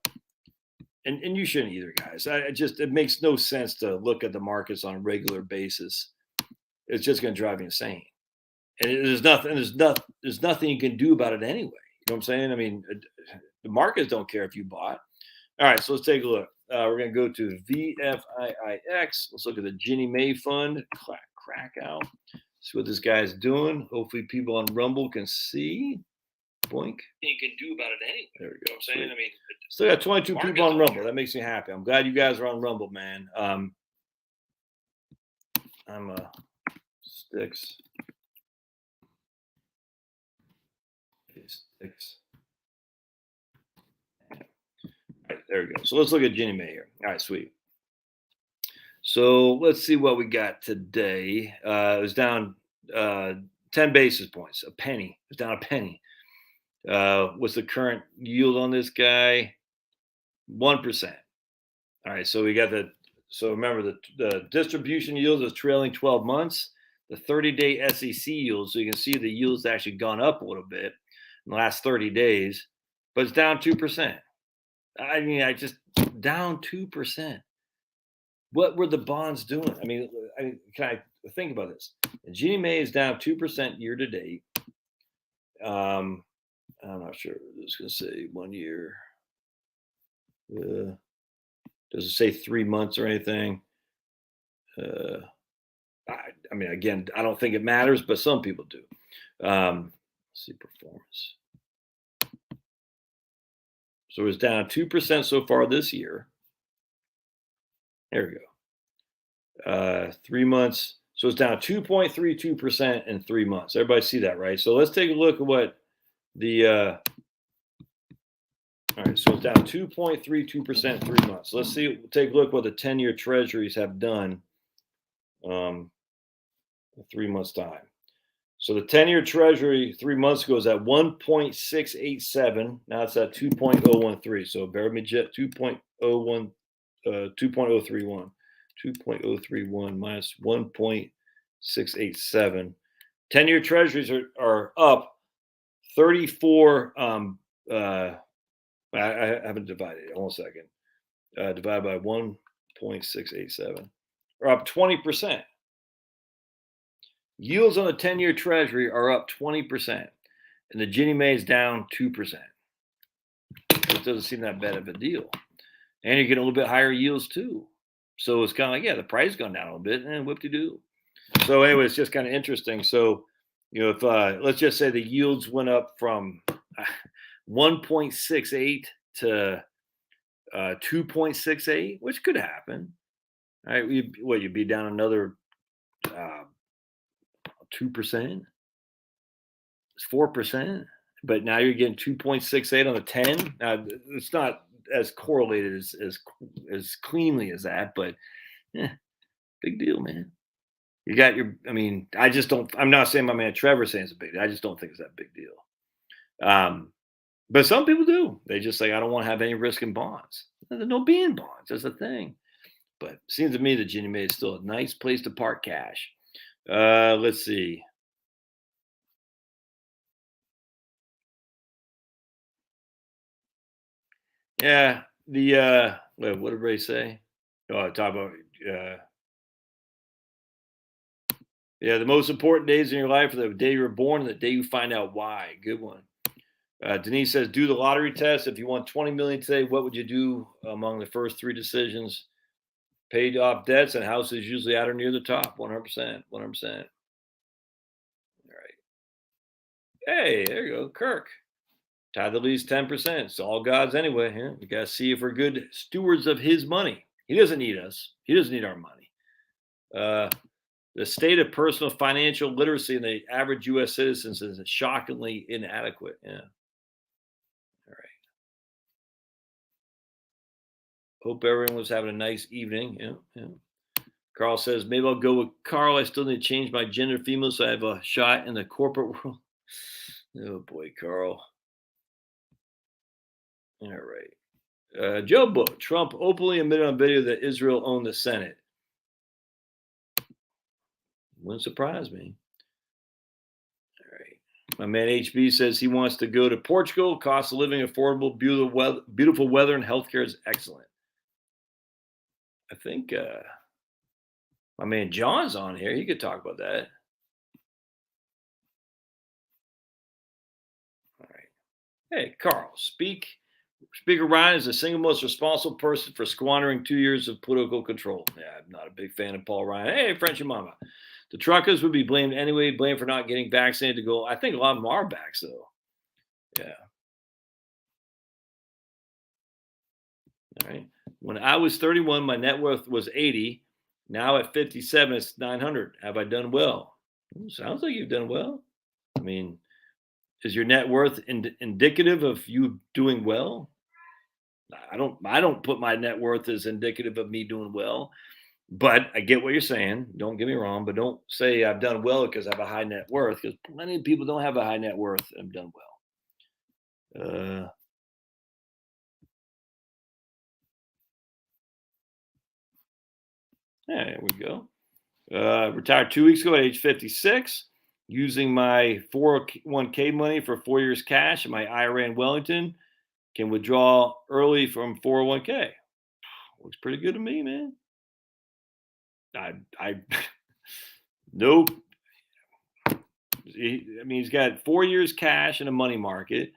and you shouldn't either, guys. It makes no sense to look at the markets on a regular basis. It's just going to drive you insane. And there's nothing you can do about it anyway. You know what I'm saying? I mean, the markets don't care if you bought. All right, so let's take a look. We're going to go to VFIIX. Let's look at the Ginnie Mae fund. Crack out. See what this guy's doing. Hopefully people on Rumble can see. Boink. You can do about it anyway. There we go. I'm saying, I mean, still got 22 people on Rumble. That makes me happy. I'm glad you guys are on Rumble, man. I'm Sticks. All right, there we go. So let's look at Ginnie Mae here. All right, sweet. So let's see what we got today. It was down 10 basis points, a penny. It was down a penny. What's the current yield on this guy? 1%. All right, so we got so remember the distribution yield is trailing 12 months. The 30-day SEC yield, so you can see the yield's actually gone up a little bit in the last 30 days, but it's down 2%. I mean, down 2%. What were the bonds doing? I mean, can I think about this? Ginnie Mae is down 2% year to date. I'm not sure. I was going to say 1 year. Does it say 3 months or anything? I mean, again, I don't think it matters, but some people do. Let's see performance. So it's down 2% so far this year. There we go. 3 months. So it's down 2.32% in 3 months. Everybody see that, right? So let's take a look at what all right, so it's down 2.32% in 3 months. Let's take a look what the 10-year treasuries have done in 3 months' time. So the 10-year treasury 3 months ago was at 1.687. Now it's at 2.013. So bear with me, Jet, 2.031. 2.031 minus 1.687. 10-year treasuries are up 34. I haven't divided it. Hold on a second. Divided by 1.687. Are up 20%. Yields on the 10-year treasury are up 20%. And the Ginnie Mae is down 2%. It doesn't seem that bad of a deal. And you're getting a little bit higher yields too. So it's kind of like, yeah, the price gone down a little bit, and whoop-de-doo. So anyway, it's just kind of interesting. So, if let's just say the yields went up from 1.68 to 2.68, which could happen. All right, you'd be down another 2%. It's 4%, but now you're getting 2.68 on the 10. Now it's not as correlated as cleanly as that, but big deal, man. You got I'm not saying my man Trevor's saying it's a big deal. I just don't think it's that big deal. But some people do. They just say, I don't want to have any risk in bonds. There's no be in bonds. That's the thing. But it seems to me that Ginnie Mae is still a nice place to park cash. Let's see. Yeah. What did everybody say? Oh, talk about uh, yeah. The most important days in your life are the day you were born and the day you find out why. Good one. Denise says, do the lottery test. If you won 20 million today, what would you do among the first three decisions? Paid off debts and houses usually at or near the top. 100%. 100%. All right. Hey, there you go. Kirk. Tithe at least 10%. It's all God's anyway. Yeah? We got to see if we're good stewards of his money. He doesn't need us. He doesn't need our money. The state of personal financial literacy in the average U.S. citizens is shockingly inadequate. Yeah. All right. Hope everyone was having a nice evening. Yeah. Yeah. Carl says, maybe I'll go with Carl. I still need to change my gender female so I have a shot in the corporate world. Oh boy, Carl. All right. Joe Book. Trump openly admitted on video that Israel owned the Senate. Wouldn't surprise me. All right. My man HB says he wants to go to Portugal. Cost of living affordable, beautiful weather, and healthcare is excellent. I think my man John's on here. He could talk about that. All right. Hey, Carl, Speaker Ryan is the single most responsible person for squandering 2 years of political control. Yeah, I'm not a big fan of Paul Ryan. Hey, Frenchy Mama. The truckers would be blamed anyway, blamed for not getting vaccinated to go. I think a lot of them are vaxxed, though. Yeah. All right. When I was 31, my net worth was 80. Now at 57, it's 900. Have I done well? Sounds like you've done well. I mean, is your net worth indicative of you doing well? I don't put my net worth as indicative of me doing well, but I get what you're saying. Don't get me wrong, but don't say I've done well because I have a high net worth, because plenty of people don't have a high net worth and have done well. Yeah, there we go. Retired 2 weeks ago at age 56, using my 401k money for 4 years cash and my IRA in Wellington. Can withdraw early from 401k. Looks pretty good to me, man. I nope. He's got 4 years cash in a money market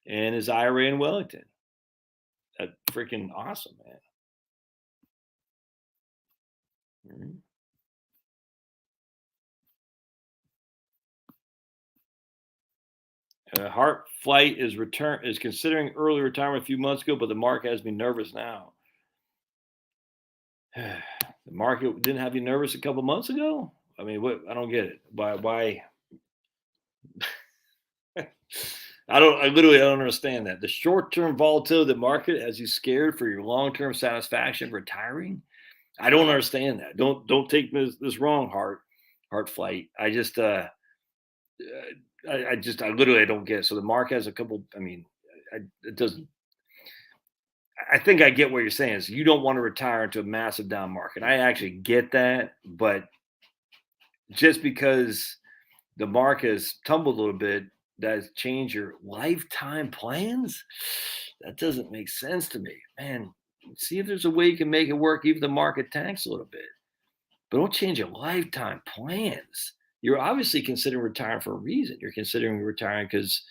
and his IRA in Wellington. That's freaking awesome, man. Mhm. Heart Flight is considering early retirement a few months ago, but the market has me nervous now. The market didn't have you nervous a couple months ago. I mean, what? I don't get it. Why? I literally don't understand that. The short-term volatility of the market has you scared for your long-term satisfaction of retiring. I don't understand that. Don't take this wrong, Heart Flight. I literally don't get it. So the market has a couple. I mean, it doesn't. I think I get what you're saying. Is you don't want to retire into a massive down market. I actually get that, but just because the market has tumbled a little bit, does change your lifetime plans? That doesn't make sense to me, man. See if there's a way you can make it work, even the market tanks a little bit. But don't change your lifetime plans. You're obviously considering retiring for a reason. You're considering retiring because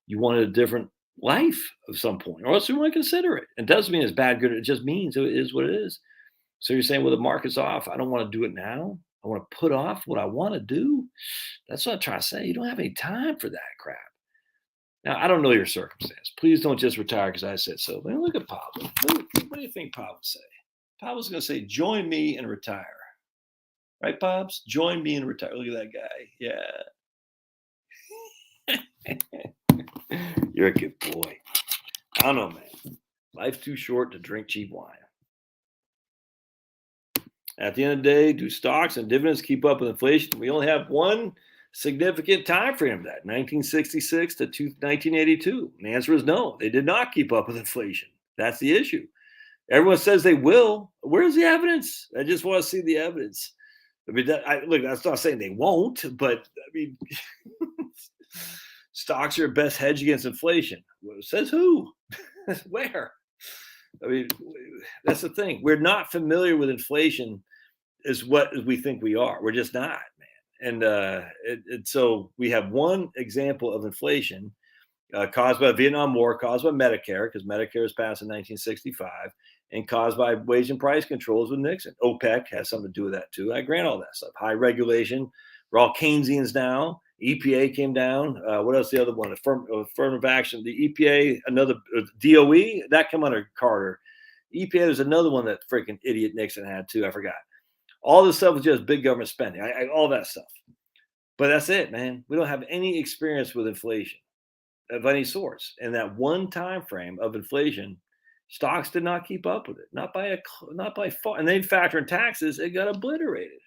you wanted a different life of some point, or else you want to consider it. It doesn't mean it's bad, good. It just means it is what it is. So you're saying, well, the market's off. I don't want to do it now. I want to put off what I want to do. That's what I'm trying to say. You don't have any time for that crap. Now, I don't know your circumstance. Please don't just retire because I said so. But look at Pablo. What do you think Pablo would say? Pablo's going to say, join me and retire. Right, Pops? Join me and retire. Look at that guy. Yeah. You're a good boy. I don't know, man. Life's too short to drink cheap wine. At the end of the day, do stocks and dividends keep up with inflation? We only have one significant time frame of that, 1966 to 1982. And the answer is no, they did not keep up with inflation. That's the issue. Everyone says they will. Where's the evidence? I just want to see the evidence. I mean, look, that's not saying they won't, but I mean, stocks are your best hedge against inflation. Says who? Where? I mean, that's the thing. We're not familiar with inflation as what we think we are. We're just not, man. And so we have one example of inflation caused by the Vietnam War, caused by Medicare, because Medicare was passed in 1965, and caused by wage and price controls with Nixon. OPEC has something to do with that too. I grant all that stuff. High regulation. We're all Keynesians now. EPA came down. What else? The other one, affirmative action. The EPA, another DOE that came under Carter. EPA, there's another one that freaking idiot Nixon had too. I forgot. All this stuff was just big government spending. All that stuff. But that's it, man. We don't have any experience with inflation of any sorts. And that one time frame of inflation, stocks did not keep up with it, not by far. And then factor in taxes, it got obliterated.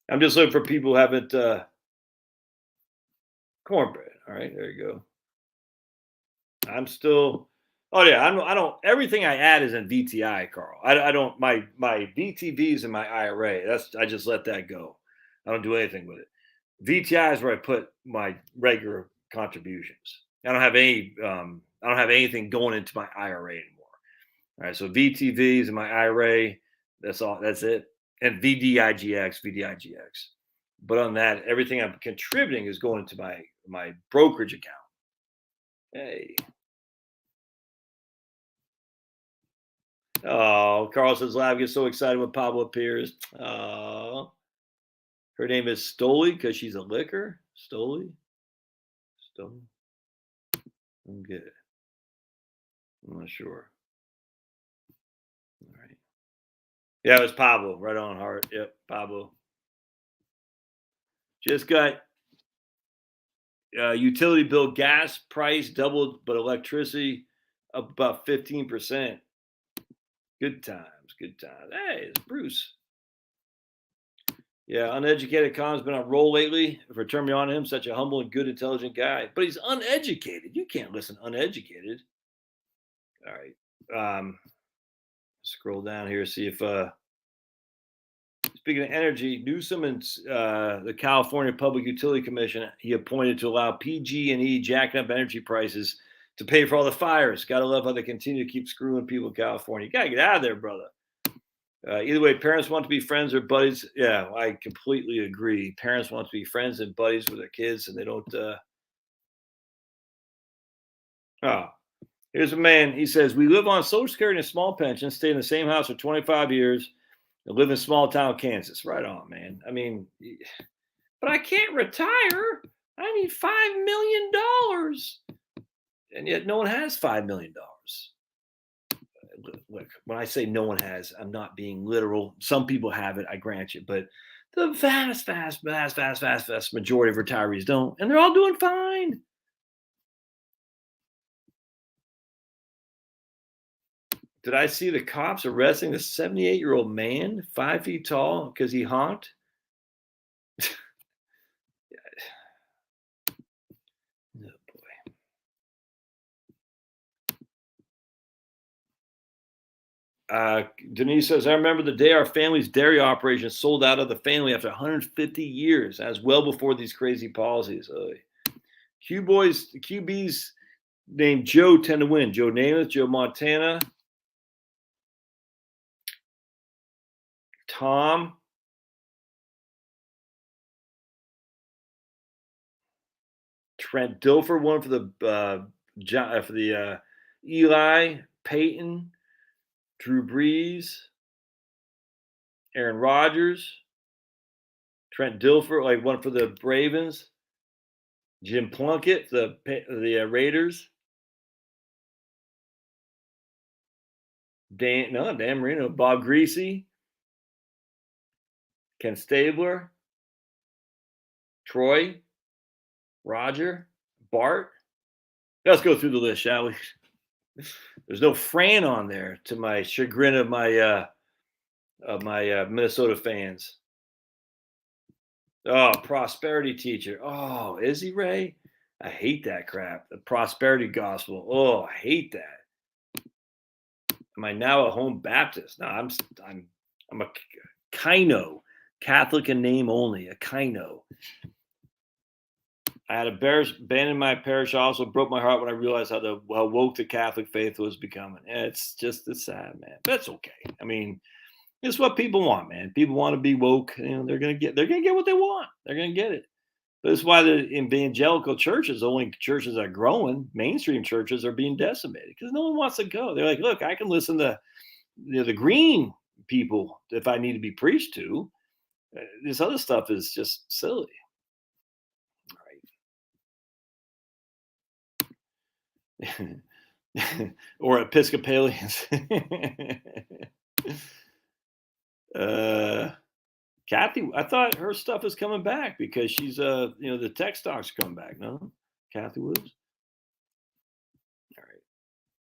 I'm just looking for people who haven't cornbread. All right, there you go. I'm still. Oh yeah, I don't. Everything I add is in VTI, Carl. I don't. My VTVs in my IRA. I just let that go. I don't do anything with it. VTI is where I put my regular contributions. I don't have any. I don't have anything going into my IRA anymore. All right, so VTVs in my IRA. That's all. That's it. And VDIGX. But on that, everything I'm contributing is going into my brokerage account. Hey. Oh, Carl says live gets so excited when Pablo appears. Oh. Her name is Stoli because she's a liquor. Stoli. I'm good. I'm not sure. All right. Yeah, it was Pablo. Right on, Heart. Yep, Pablo. Just got utility bill gas price doubled, but electricity up about 15%. Good times. Hey, it's Bruce. Yeah, uneducated Con's been on roll lately. For turning me on him, such a humble and good, intelligent guy. But he's uneducated. You can't listen uneducated. All right. Scroll down here, see if speaking of energy, Newsom and the California Public Utility Commission he appointed to allow PG&E jacking up energy prices to pay for all the fires. Gotta love how they continue to keep screwing people in California. You gotta get out of there, brother. Either way, parents want to be friends or buddies. Yeah, I completely agree. Parents want to be friends and buddies with their kids, and they don't. Oh, here's a man. He says, we live on Social Security and a small pension, stay in the same house for 25 years, and live in small town Kansas. Right on, man. I mean, but I can't retire. I need $5 million. And yet no one has $5 million. Look, when I say no one has, I'm not being literal. Some people have it, I grant you, but the vast majority of retirees don't, and they're all doing fine. Did I see the cops arresting a 78-year-old man, 5 feet tall, because he honked? Denise says, I remember the day our family's dairy operation sold out of the family after 150 years. That was well before these crazy policies. QBs named Joe tend to win. Joe Namath, Joe Montana, Tom, Trent Dilfer won for the Eli, Peyton, Drew Brees, Aaron Rodgers, Trent Dilfer, one for the Ravens, Jim Plunkett, the Raiders, Dan Marino, Bob Greasy, Ken Stabler, Troy, Roger, Bart. Let's go through the list, shall we? There's no Fran on there, to my chagrin of my Minnesota fans. Oh, prosperity teacher. Oh, is he, Ray? I hate that crap. The prosperity gospel. Oh, I hate that. Am I now a home Baptist? No, I'm a Kino, Catholic in name only, a Kino. I had a parish abandon my parish. Also broke my heart when I realized how woke the Catholic faith was becoming. It's sad, man. That's okay. I mean, it's what people want, man. People want to be woke. They're gonna get what they want. They're gonna get it. But that's why the evangelical churches, the only churches that are growing, mainstream churches are being decimated because no one wants to go. They're like, look, I can listen to the green people if I need to be preached to. This other stuff is just silly. Or Episcopalians. Kathy, I thought her stuff is coming back because she's the tech stocks come back. No, Kathy Woods.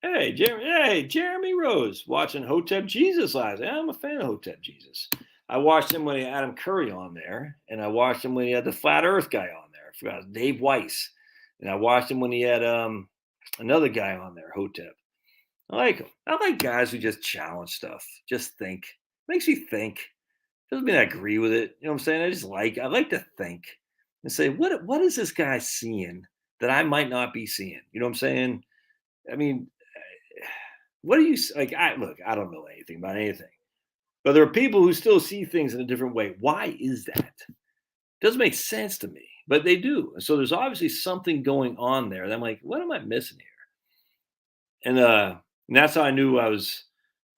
All right. Jeremy Rose watching Hotep Jesus live. I'm a fan of Hotep Jesus. I watched him when he had Adam Curry on there, and I watched him when he had the Flat Earth guy on there. I forgot Dave Weiss, and I watched him when he had another guy on there, Hotep. I like him. I like guys who just challenge stuff. Just think. Makes you think. Doesn't mean I agree with it. You know what I'm saying? I like to think and say, what is this guy seeing that I might not be seeing? You know what I'm saying? I mean, what do you like? I don't know anything about anything, but there are people who still see things in a different way. Why is that? Doesn't make sense to me, but they do. And so there's obviously something going on there. And I'm like, what am I missing here? And that's how I knew I was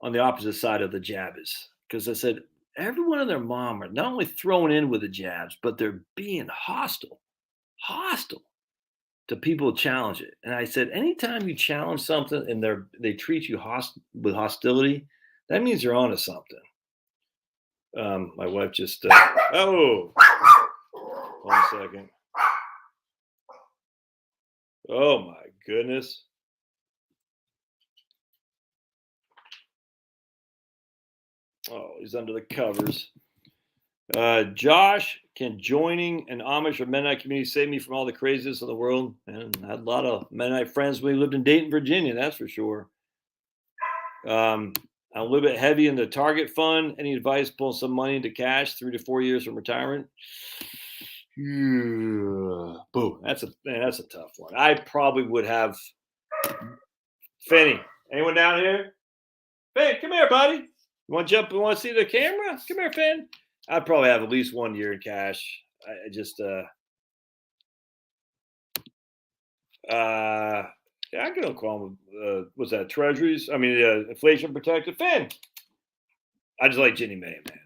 on the opposite side of the jabbers, because I said everyone and their mom are not only thrown in with the jabs, but they're being hostile to people who challenge it. And I said, anytime you challenge something and they treat you with hostility, that means you're onto something. My wife just hold on a second. Oh my goodness. Oh, he's under the covers. Josh, can joining an Amish or Mennonite community save me from all the craziness of the world? And I had a lot of Mennonite friends when we lived in Dayton, Virginia, that's for sure. I'm a little bit heavy in the Target fund. Any advice pulling some money into cash 3 to 4 years from retirement? Boom. That's a tough one. I probably would have Finney. Anyone down here? Finn, come here, buddy. You want to jump? You want to see the camera? Come here, Finn. I'd probably have at least 1 year in cash. I just yeah, I can call them. What's that? Treasuries? I mean, inflation protected. Finn. I just like Ginnie Mae, man.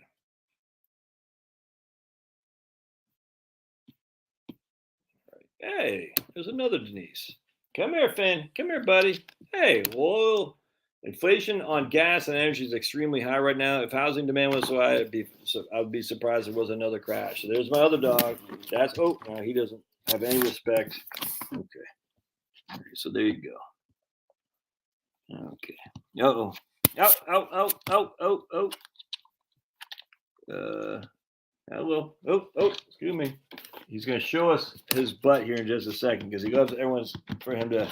Hey, there's another Denise. Come here, Finn. Come here, buddy. Hey, whoa. Inflation on gas and energy is extremely high right now. If housing demand was so high, I would be surprised if there was another crash. So there's my other dog. No, he doesn't have any respect. Okay. All right, so there you go. Okay. Oh. Hello. Excuse me. He's going to show us his butt here in just a second because he loves everyone's for him to.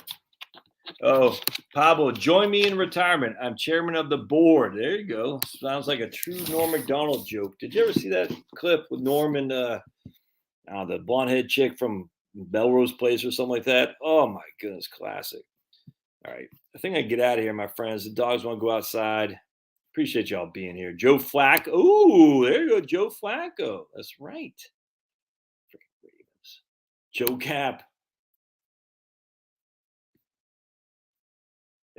Oh, Pablo, join me in retirement. I'm chairman of the board. There you go. Sounds like a true Norm Macdonald joke. Did you ever see that clip with Norm and the blonde head chick from Melrose Place or something like that? Oh my goodness, classic. All right. I think I can get out of here, my friends. The dogs want to go outside. Appreciate y'all being here. Joe Flacco. Ooh, there you go, Joe Flacco. That's right. Freaking Ravens. Joe Cap.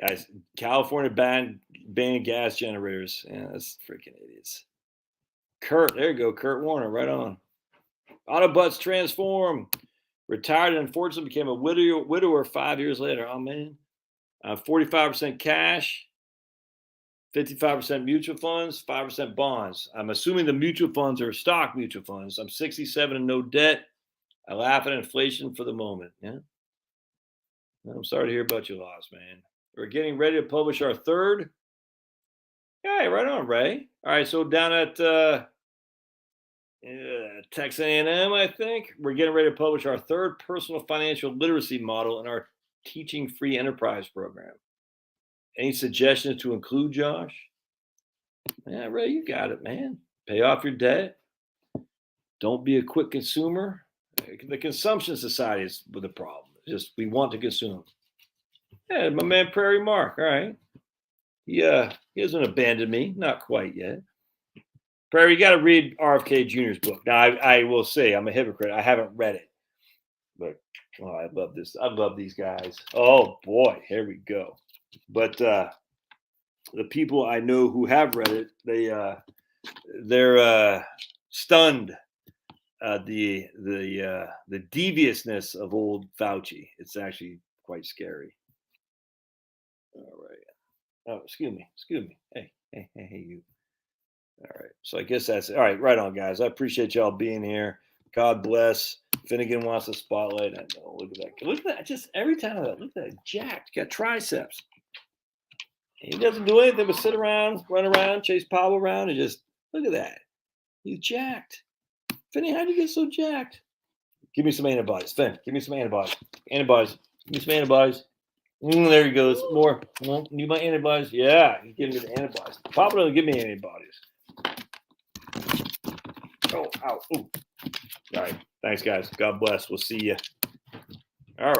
Guys, California banned gas generators. Yeah, that's freaking idiots. Kurt, there you go. Kurt Warner, right on. Autobots transform. Retired and unfortunately became a widower 5 years later. Oh, man. 45% cash. 55% mutual funds, 5% bonds. I'm assuming the mutual funds are stock mutual funds. I'm 67 and no debt. I laugh at inflation for the moment. Yeah. I'm sorry to hear about your loss, man. We're getting ready to publish our third. Hey, right on, Ray. All right, so down at Texas A&M, I think, we're getting ready to publish our third personal financial literacy model in our Teaching Free Enterprise program. Any suggestions to include, Josh? Yeah, Ray, you got it, man. Pay off your debt. Don't be a quick consumer. The consumption society is the problem. It's just we want to consume. Yeah, my man Prairie Mark. All right. Yeah, he hasn't abandoned me. Not quite yet. Prairie, you got to read RFK Jr.'s book. Now, I will say I'm a hypocrite. I haven't read it, but oh, I love this. I love these guys. Oh boy, here we go. But the people I know who have read it, they're stunned the deviousness of old Fauci. It's actually quite scary. All right. Oh, excuse me. Hey, you. All right. So I guess that's it. All right. Right on, guys. I appreciate y'all being here. God bless. Finnegan wants the spotlight. I know. Look at that. Look at that. Just every time that. Look at that. Jacked. Got triceps. He doesn't do anything but sit around, run around, chase Pablo around, and just look at that. He's jacked. Finny, how'd you get so jacked? Give me some antibodies. Finn, give me some antibodies. Antibodies. Give me some antibodies. There he goes. More. Need my antibodies? Yeah, he's giving me the antibodies. Papa doesn't give me antibodies. Oh, ow. Ooh. All right. Thanks, guys. God bless. We'll see you. All right.